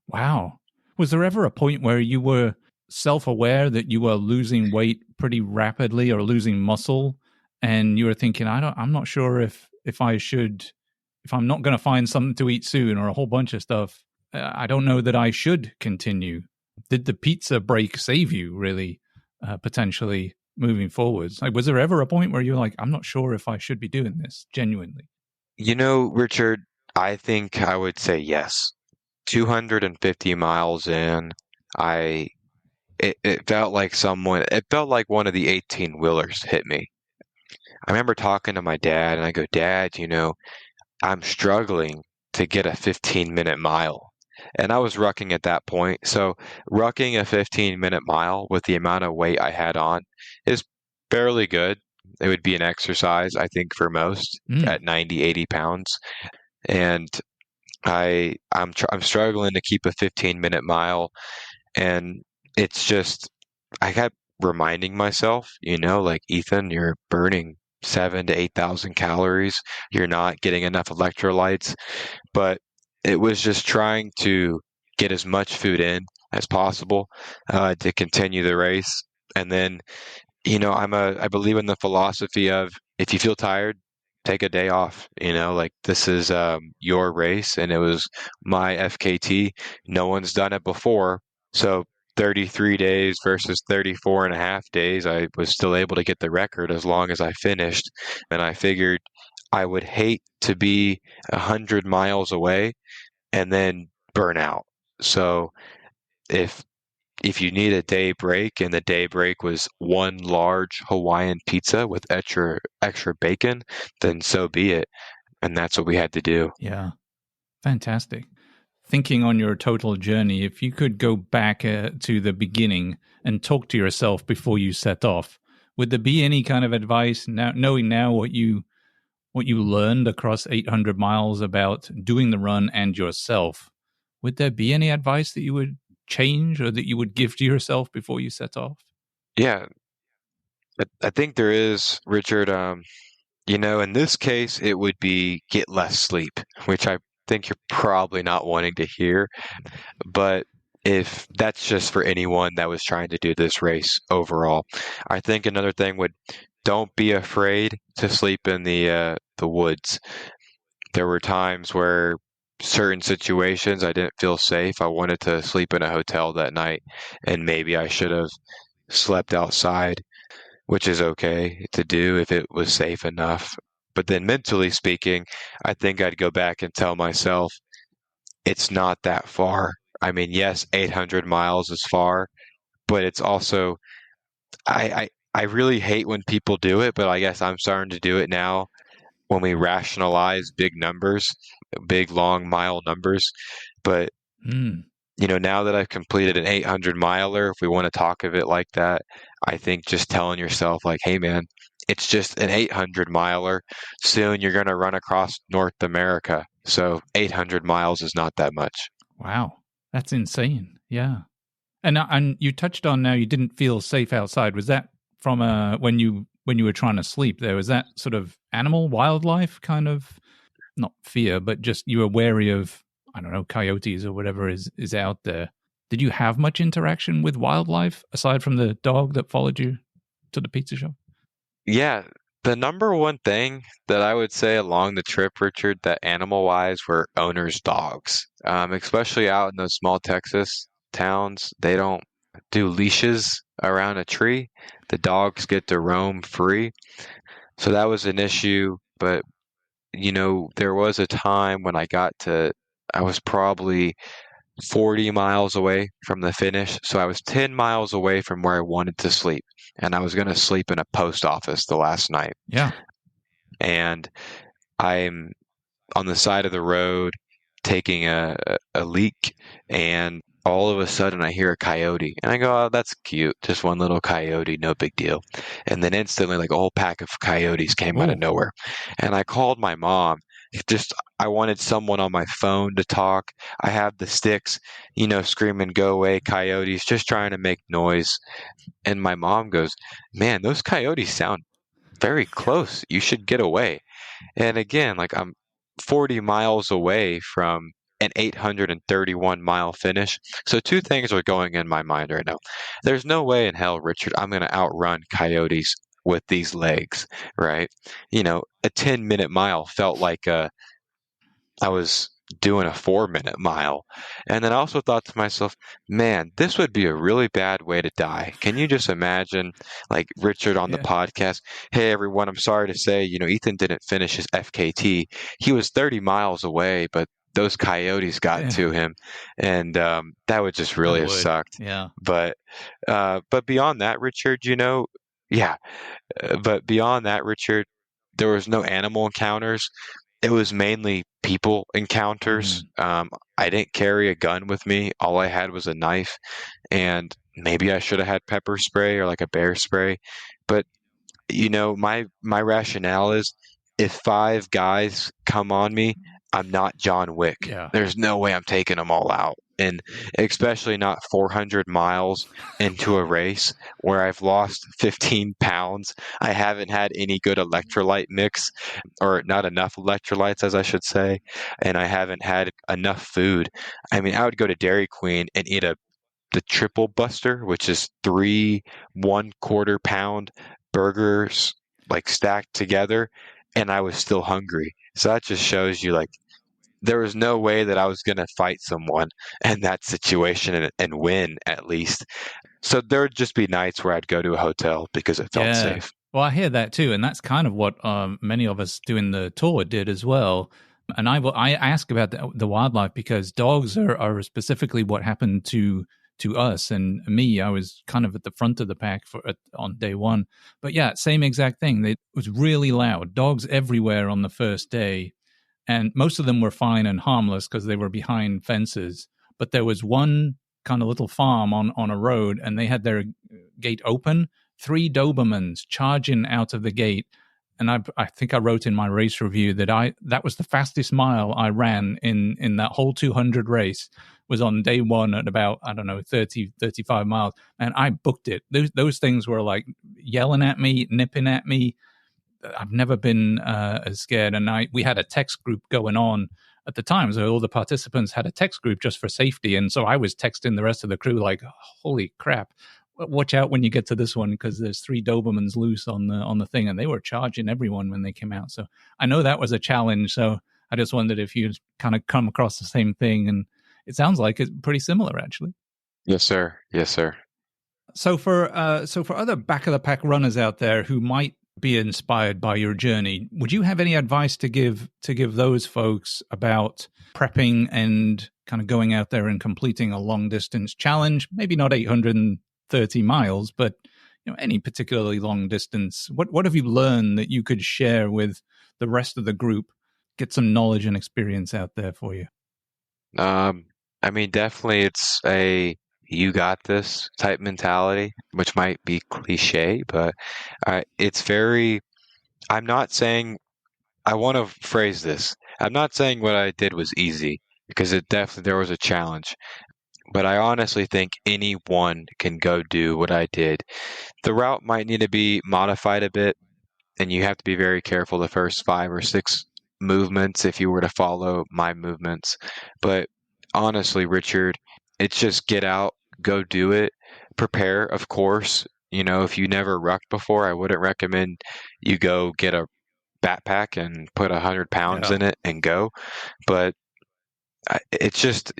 Wow. Was there ever a point where you were self-aware that you were losing weight pretty rapidly or losing muscle, and you were thinking, I'm not sure if I'm not going to find something to eat soon or a whole bunch of stuff, I don't know that I should continue. Did the pizza break save you, really, potentially moving forwards? Like, was there ever a point where you're like, I'm not sure if I should be doing this genuinely? Richard, I think I would say yes. 250 miles in, it felt like one of the 18-wheelers hit me. I remember talking to my dad and I go, Dad, I'm struggling to get a 15-minute mile. And I was rucking at that point. So rucking a 15-minute mile with the amount of weight I had on is fairly good. It would be an exercise, I think, for most at 90, 80 pounds. And I'm struggling to keep a 15-minute mile. And it's just, I kept reminding myself, like, Ethan, you're burning 7,000 to 8,000 calories. You're not getting enough electrolytes. But it was just trying to get as much food in as possible to continue the race. And then, I believe in the philosophy of, if you feel tired, take a day off. Like, this is your race, and it was my FKT. No one's done it before. So 33 days versus 34 and a half days, I was still able to get the record as long as I finished. And I figured I would hate to be 100 miles away and then burn out. So if you need a day break, and the day break was one large Hawaiian pizza with extra bacon, then so be it. And that's what we had to do. Yeah. Fantastic. Thinking on your total journey, if you could go back to the beginning and talk to yourself before you set off, would there be any kind of advice now, knowing now what you learned across 800 miles about doing the run and yourself? Would there be any advice that you would change or that you would give to yourself before you set off? Yeah, I think there is, Richard. In this case, it would be get less sleep, which I think you're probably not wanting to hear. But if that's just for anyone that was trying to do this race overall, I think another thing would, don't be afraid to sleep in the woods. There were times where certain situations I didn't feel safe. I wanted to sleep in a hotel that night, and maybe I should have slept outside, which is okay to do if it was safe enough. But then mentally speaking, I think I'd go back and tell myself it's not that far. I mean, yes, 800 miles is far, but it's also I really hate when people do it, but I guess I'm starting to do it now when we rationalize big numbers, big long mile numbers. But Mm. now that I've completed an 800 miler, if we want to talk of it like that, I think just telling yourself like, hey man, it's just an 800 miler. Soon you're going to run across North America. So 800 miles is not that much. Wow, that's insane. Yeah. And you touched on now you didn't feel safe outside. Was that from when you were trying to sleep there? Was that sort of animal, wildlife kind of, not fear, but just you were wary of, I don't know, coyotes or whatever is out there? Did you have much interaction with wildlife aside from the dog that followed you to the pizza shop? Yeah, the number one thing that I would say along the trip, Richard, that animal-wise were owners' dogs, especially out in those small Texas towns. They don't do leashes around a tree. The dogs get to roam free. So that was an issue. But, there was a time when I was probably 40 miles away from the finish. So I was 10 miles away from where I wanted to sleep. And I was going to sleep in a post office the last night. Yeah. And I'm on the side of the road taking a leak, and all of a sudden I hear a coyote. And I go, oh, that's cute. Just one little coyote, no big deal. And then instantly, like a whole pack of coyotes came out of nowhere. And I called my mom. I wanted someone on my phone to talk. I have the sticks, screaming, go away, coyotes, just trying to make noise. And my mom goes, man, those coyotes sound very close. You should get away. And again, like I'm 40 miles away from an 831-mile finish. So two things are going in my mind right now. There's no way in hell, Richard, I'm going to outrun coyotes with these legs, right? A 10-minute mile felt like I was doing a 4-minute mile. And then I also thought to myself, man, this would be a really bad way to die. Can you just imagine, like Richard on the podcast? Hey, everyone, I'm sorry to say, Ethan didn't finish his FKT. He was 30 miles away, but those coyotes got to him. And that would just really have sucked. Yeah. But beyond that, Richard, but beyond that, Richard, there was no animal encounters. It was mainly people encounters. I didn't carry a gun with me. All I had was a knife, and maybe I should have had pepper spray or like a bear spray. But my rationale is if 5 guys come on me, I'm not John Wick. Yeah. There's no way I'm taking them all out. And especially not 400 miles into a race where I've lost 15 pounds. I haven't had any good electrolyte mix, or not enough electrolytes, as I should say. And I haven't had enough food. I mean, I would go to Dairy Queen and eat the Triple Buster, which is 3 1/4 pound burgers like stacked together, and I was still hungry. So that just shows you, like, there was no way that I was going to fight someone in that situation and win, at least. So there would just be nights where I'd go to a hotel because it felt safe. Well, I hear that too, and that's kind of what many of us doing the tour did as well. And I ask about the wildlife because dogs are specifically what happened to us and me. I was kind of at the front of the pack on day one. But yeah, same exact thing. It was really loud. Dogs everywhere on the first day. And most of them were fine and harmless because they were behind fences. But there was one kind of little farm on a road, and they had their gate open. 3 Dobermans charging out of the gate. And I think I wrote in my race review that was the fastest mile I ran in that whole 200 race, was on day one at about, 30, 35 miles. And I booked it. Those things were like yelling at me, nipping at me. I've never been as scared. And we had a text group going on at the time. So all the participants had a text group just for safety. And so I was texting the rest of the crew like, holy crap, watch out when you get to this one because there's 3 Dobermans loose on the thing, and they were charging everyone when they came out. So I know that was a challenge. So I just wondered if you'd kind of come across the same thing, and it sounds like it's pretty similar, actually. Yes, sir. Yes, sir. So for other back of the pack runners out there who might be inspired by your journey, would you have any advice to give those folks about prepping and kind of going out there and completing a long distance challenge? Maybe not 830 miles, but any particularly long distance. What have you learned that you could share with the rest of the group? Get some knowledge and experience out there for you. I mean, definitely it's a you got this type mentality, which might be cliche, but it's very, I'm not saying, I want to phrase this. I'm not saying what I did was easy because there was a challenge, but I honestly think anyone can go do what I did. The route might need to be modified a bit, and you have to be very careful the first 5 or 6 movements if you were to follow my movements. But honestly, Richard, it's just get out, go do it, prepare, of course. If you never rucked before, I wouldn't recommend you go get a backpack and put 100 pounds in it and go. But it's just,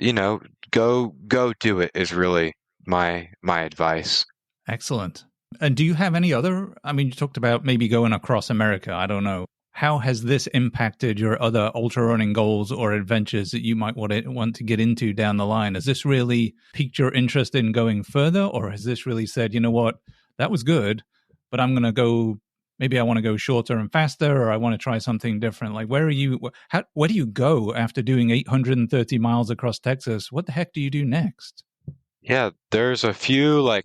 go do it is really my advice. Excellent. And do you have any other, you talked about maybe going across America. I don't know. How has this impacted your other ultra running goals or adventures that you might want to get into down the line? Has this really piqued your interest in going further, or has this really said, you know what, that was good, but I'm going to go, maybe I want to go shorter and faster, or I want to try something different? Like, where do you go after doing 830 miles across Texas? What the heck do you do next? Yeah, there's a few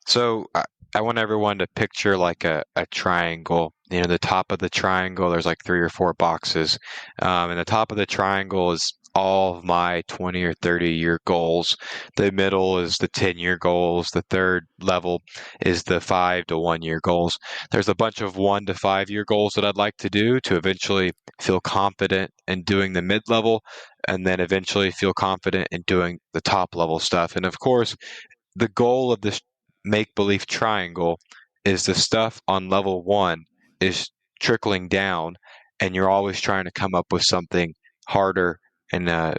so I want everyone to picture like a triangle. The top of the triangle, there's like 3 or 4 boxes. And the top of the triangle is all of my 20 or 30-year goals. The middle is the 10-year goals. The third level is the 5 to 1-year goals. There's a bunch of 1 to 5-year goals that I'd like to do to eventually feel confident in doing the mid-level, and then eventually feel confident in doing the top-level stuff. And of course, the goal of this make-believe triangle is the stuff on level 1 is trickling down, and you're always trying to come up with something harder and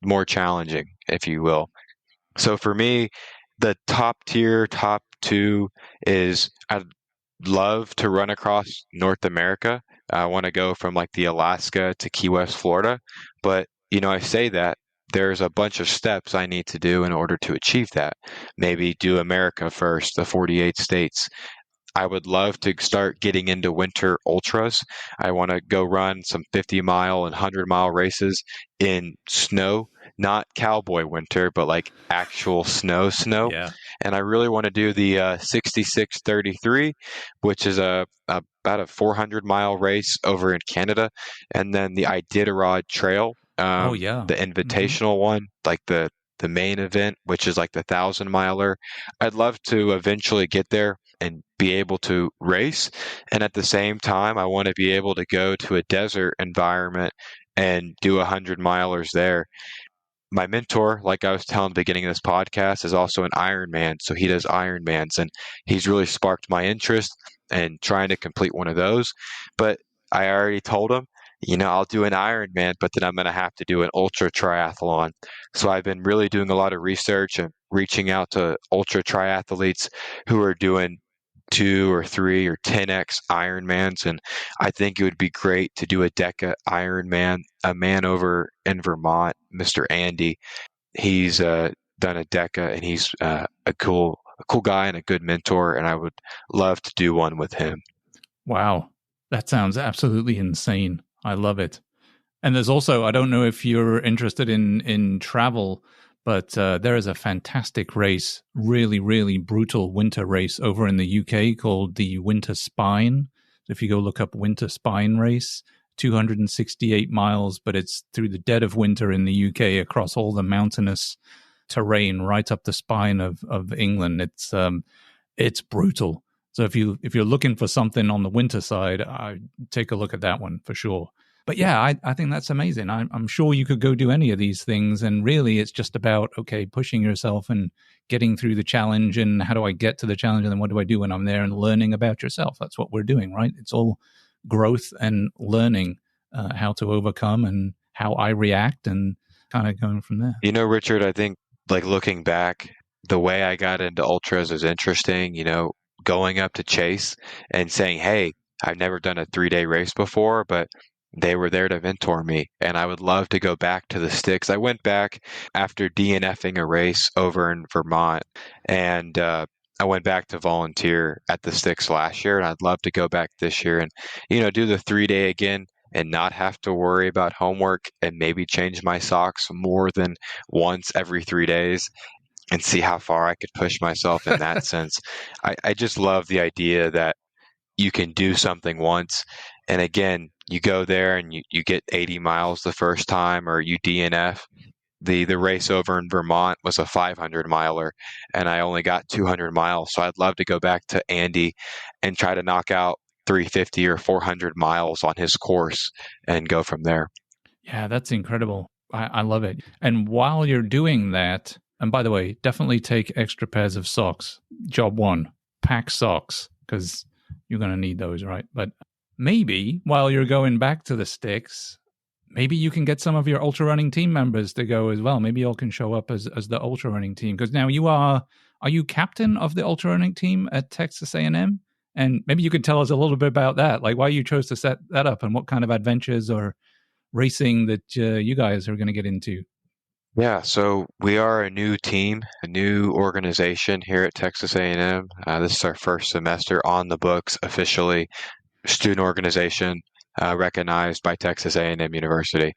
more challenging, if you will. So for me, the top 2 is I'd love to run across North America. I want to go from like the Alaska to Key West, Florida. But, I say that there's a bunch of steps I need to do in order to achieve that. Maybe do America first, the 48 states. I would love to start getting into winter ultras. I want to go run some 50-mile and 100-mile races in snow, not cowboy winter, but like actual snow. Yeah. And I really want to do the 6633, which is about a 400-mile race over in Canada, and then the Iditarod Trail. The invitational one, like the main event, which is like the 1,000-miler. I'd love to eventually get there and be able to race. And at the same time, I want to be able to go to a desert environment and do 100-milers there. My mentor, like I was telling at the beginning of this podcast, is also an Ironman. So he does Ironmans, and he's really sparked my interest in trying to complete one of those. But I already told him, I'll do an Ironman, but then I'm going to have to do an ultra triathlon. So I've been really doing a lot of research and reaching out to ultra triathletes who are doing 2 or 3 or 10x Ironmans. And I think it would be great to do a Deca Ironman. A man over in Vermont, Mr. Andy, he's done a Deca, and he's a cool guy and a good mentor. And I would love to do one with him. Wow. That sounds absolutely insane. I love it. And there's also, I don't know if you're interested in travel, but there is a fantastic race, really, really brutal winter race over in the UK called the Winter Spine. So if you go look up Winter Spine race, 268 miles, but it's through the dead of winter in the UK across all the mountainous terrain right up the spine of England. It's brutal. So if you're looking for something on the winter side, take a look at that one for sure. But yeah, I think that's amazing. I'm sure you could go do any of these things. And really, it's just about, okay, pushing yourself and getting through the challenge. And how do I get to the challenge? And then what do I do when I'm there, and learning about yourself? That's what we're doing, right? It's all growth and learning how to overcome and how I react, and kind of going from there. You know, Richard, I think like looking back, the way I got into ultras is interesting, going up to Chase and saying, "Hey, I've never done a 3-day race before, but they were there to mentor me, and I would love to go back to the sticks." I went back after DNFing a race over in Vermont, and I went back to volunteer at the sticks last year, and I'd love to go back this year and, do the 3-day again and not have to worry about homework, and maybe change my socks more than once every 3 days, and see how far I could push myself in that sense. I just love the idea that you can do something once, and again, you go there and you get 80 miles the first time, or you DNF. The race over in Vermont was a 500 miler, and I only got 200 miles. So I'd love to go back to Andy and try to knock out 350 or 400 miles on his course and go from there. Yeah, that's incredible. I love it. And while you're doing that, and by the way, definitely take extra pairs of socks. Job one, pack socks, because you're going to need those, right? But maybe while you're going back to the sticks, maybe you can get some of your ultra running team members to go as well. Maybe you all can show up as the ultra running team, because now are you captain of the ultra running team at Texas A&M? And maybe you could tell us a little bit about that, like why you chose to set that up and what kind of adventures or racing that you guys are going to get into. Yeah, so we are a new team, a new organization here at Texas A&M. This is our first semester on the books officially, student organization recognized by Texas A&M University.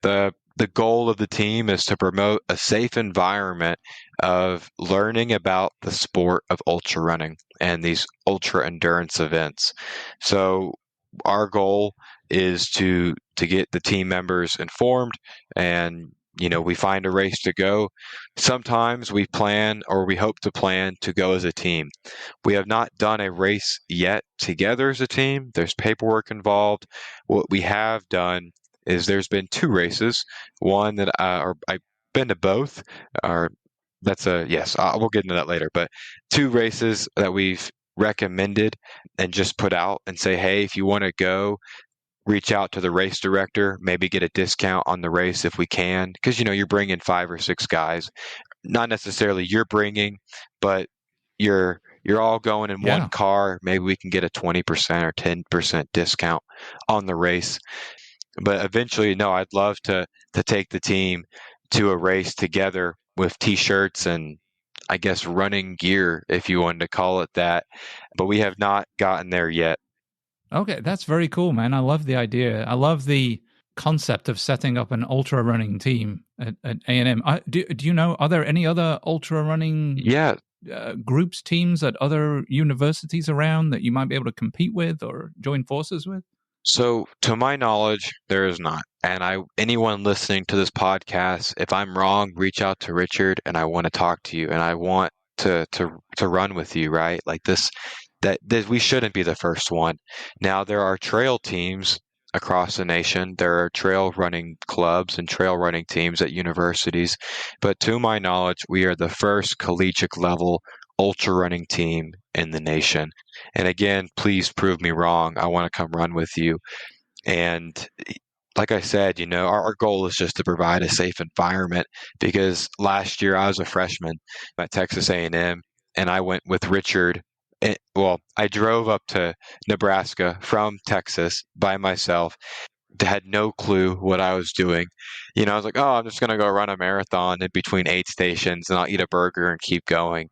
The goal of the team is to promote a safe environment of learning about the sport of ultra running and these ultra endurance events. So our goal is to get the team members informed, and we find a race to go. Sometimes we plan, or we hope to plan, to go as a team. We have not done a race yet together as a team. There's paperwork involved. What we have done is there's been 2 races. One that or I've been to both. Or that's a yes. We'll get into that later. But 2 races that we've recommended and just put out and say, hey, if you want to go, reach out to the race director, maybe get a discount on the race if we can, because you're bringing 5 or 6 guys, not necessarily you're bringing, but you're all going in one car. Maybe we can get a 20% or 10% discount on the race. But eventually, no, I'd love to take the team to a race together with T-shirts and, I guess, running gear, if you wanted to call it that. But we have not gotten there yet. Okay, that's very cool, man. I love the idea. I love the concept of setting up an ultra running team at A&M. Do you know, are there any other ultra running groups, teams at other universities around that you might be able to compete with or join forces with? So, to my knowledge, there is not. And anyone listening to this podcast, if I'm wrong, reach out to Richard, and I want to talk to you, and I want to run with you, right? Like this, that we shouldn't be the first one. Now, there are trail teams across the nation. There are trail running clubs and trail running teams at universities. But to my knowledge, we are the first collegiate level ultra running team in the nation. And again, please prove me wrong. I want to come run with you. And like I said, our goal is just to provide a safe environment, because last year I was a freshman at Texas A&M, and I went with Richard. I drove up to Nebraska from Texas by myself, had no clue what I was doing. I was like, oh, I'm just going to go run a marathon in between 8 stations, and I'll eat a burger and keep going.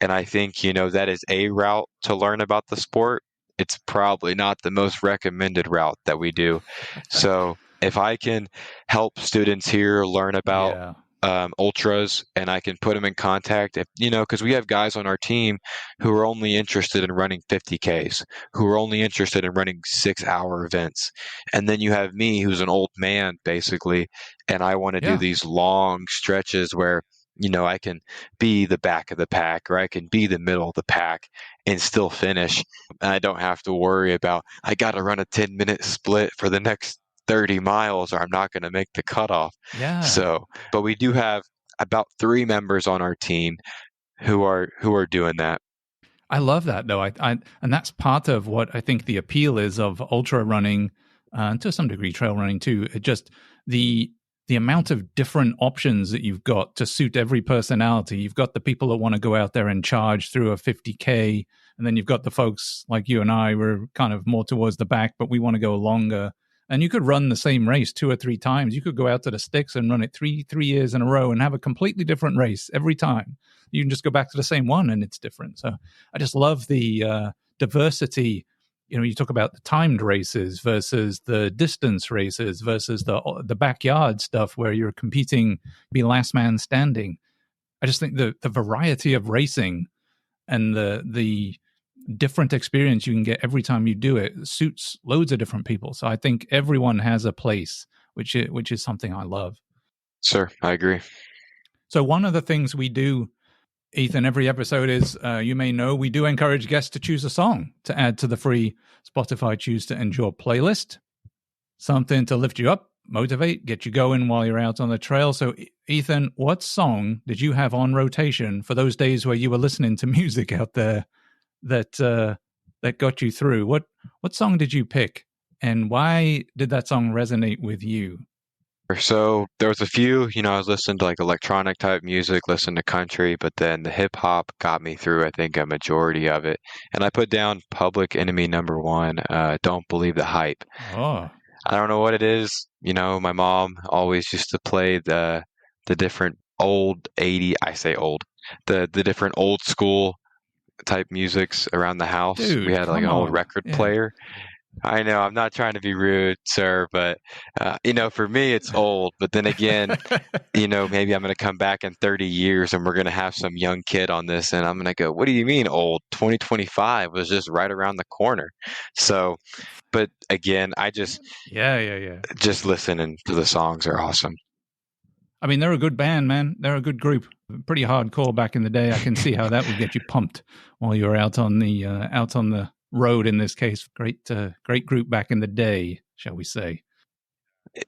And I think, that is a route to learn about the sport. It's probably not the most recommended route that we do. So if I can help students here learn about ultras, and I can put them in contact, because we have guys on our team who are only interested in running 50Ks, who are only interested in running 6-hour events. And then you have me, who's an old man, basically, and I want to do these long stretches where I can be the back of the pack, or I can be the middle of the pack and still finish. And I don't have to worry about, I got to run a 10-minute split for the next 30 miles or I'm not going to make the cutoff. Yeah. So, but we do have about 3 members on our team who are doing that. I love that, though. And that's part of what I think the appeal is of ultra running, and to some degree trail running too. It just the amount of different options that you've got to suit every personality. You've got the people that want to go out there and charge through a 50K, and then you've got the folks like you and I, we're kind of more towards the back, but we want to go longer. And you could run the same race 2 or 3 times. You could go out to the sticks and run it three years in a row and have a completely different race every time. You can just go back to the same one and it's different. So I just love the diversity. You know, you talk about the timed races versus the distance races versus the backyard stuff where you're competing, be last man standing. I just think the variety of racing and the different experience you can get every time you do it suits loads of different people. So I think everyone has a place, which is something I love. Sir, I agree. So one of the things we do, Ethan, every episode is, you may know, we do encourage guests to choose a song to add to the free Spotify Choose to Endure playlist. Something to lift you up, motivate, get you going while you're out on the trail. So Ethan, what song did you have on rotation for those days where you were listening to music out there that got you through? What song did you pick, and why did that song resonate with you? So there was a few, I was listening to like electronic type music, listening to country, but then the hip hop got me through, I think, a majority of it. And I put down Public Enemy #1, Don't Believe the Hype. Oh, I don't know what it is. My mom always used to play the different old 80, I say old, the different old school type musics around the house. Dude, we had like an old record yeah. player. I know, I'm not trying to be rude, sir, but for me it's old. But then again, maybe I'm going to come back in 30 years and we're going to have some young kid on this and I'm going to go, what do you mean old? 2025 was just right around the corner. So, but again, I just just listening to the songs are awesome. I mean, they're a good band, man. They're a good group. Pretty hardcore back in the day. I can see how that would get you pumped while you're out on the road. In this case, great group back in the day, shall we say?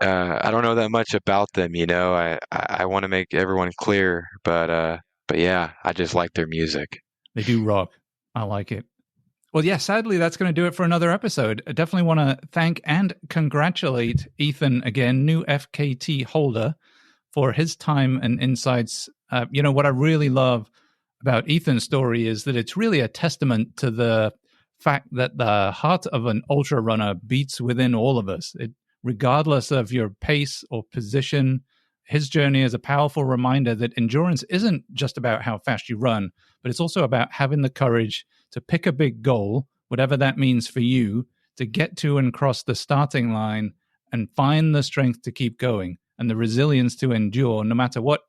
I don't know that much about them. I want to make everyone clear, but yeah, I just like their music. They do rock. I like it. Well, yeah, sadly, that's going to do it for another episode. I definitely want to thank and congratulate Ethan again, new FKT holder, for his time and insights. What I really love about Ethan's story is that it's really a testament to the fact that the heart of an ultra runner beats within all of us. Regardless of your pace or position, his journey is a powerful reminder that endurance isn't just about how fast you run, but it's also about having the courage to pick a big goal, whatever that means for you, to get to and cross the starting line and find the strength to keep going and the resilience to endure no matter what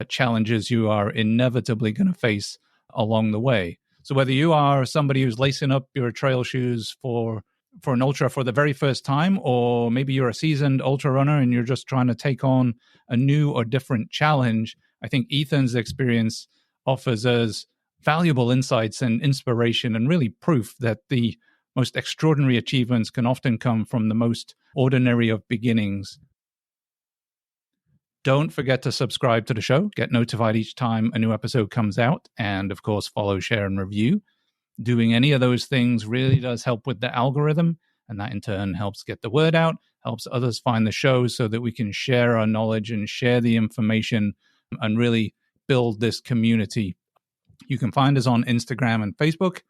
challenges you are inevitably going to face along the way. So whether you are somebody who's lacing up your trail shoes for an ultra for the very first time, or maybe you're a seasoned ultra runner and you're just trying to take on a new or different challenge, I think Ethan's experience offers us valuable insights and inspiration and really proof that the most extraordinary achievements can often come from the most ordinary of beginnings. Don't forget to subscribe to the show, get notified each time a new episode comes out, and of course, follow, share, and review. Doing any of those things really does help with the algorithm, and that in turn helps get the word out, helps others find the show so that we can share our knowledge and share the information and really build this community. You can find us on Instagram and Facebook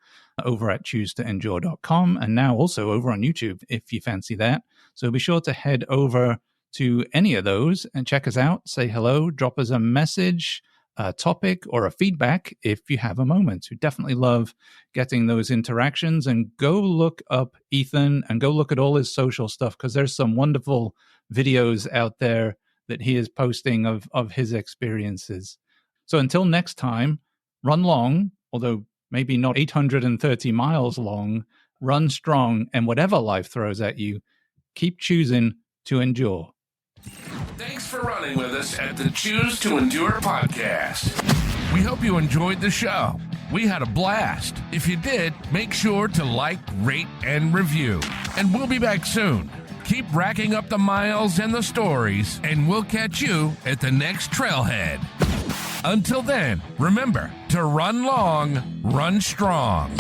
over at choosetoendure.com, and now also over on YouTube if you fancy that. So be sure to head over to any of those and check us out, say hello, drop us a message, a topic, or a feedback if you have a moment. We definitely love getting those interactions. And go look up Ethan and go look at all his social stuff, because there's some wonderful videos out there that he is posting of his experiences. So until next time, run long, although maybe not 830 miles long, run strong, and whatever life throws at you, keep choosing to endure. Thanks for running with us at the Choose to Endure podcast. We hope you enjoyed the show. We had a blast. If you did, make sure to like, rate, and review. And we'll be back soon. keep racking up the miles and the stories, and we'll catch you at the next trailhead. Until then, remember to run long, run strong.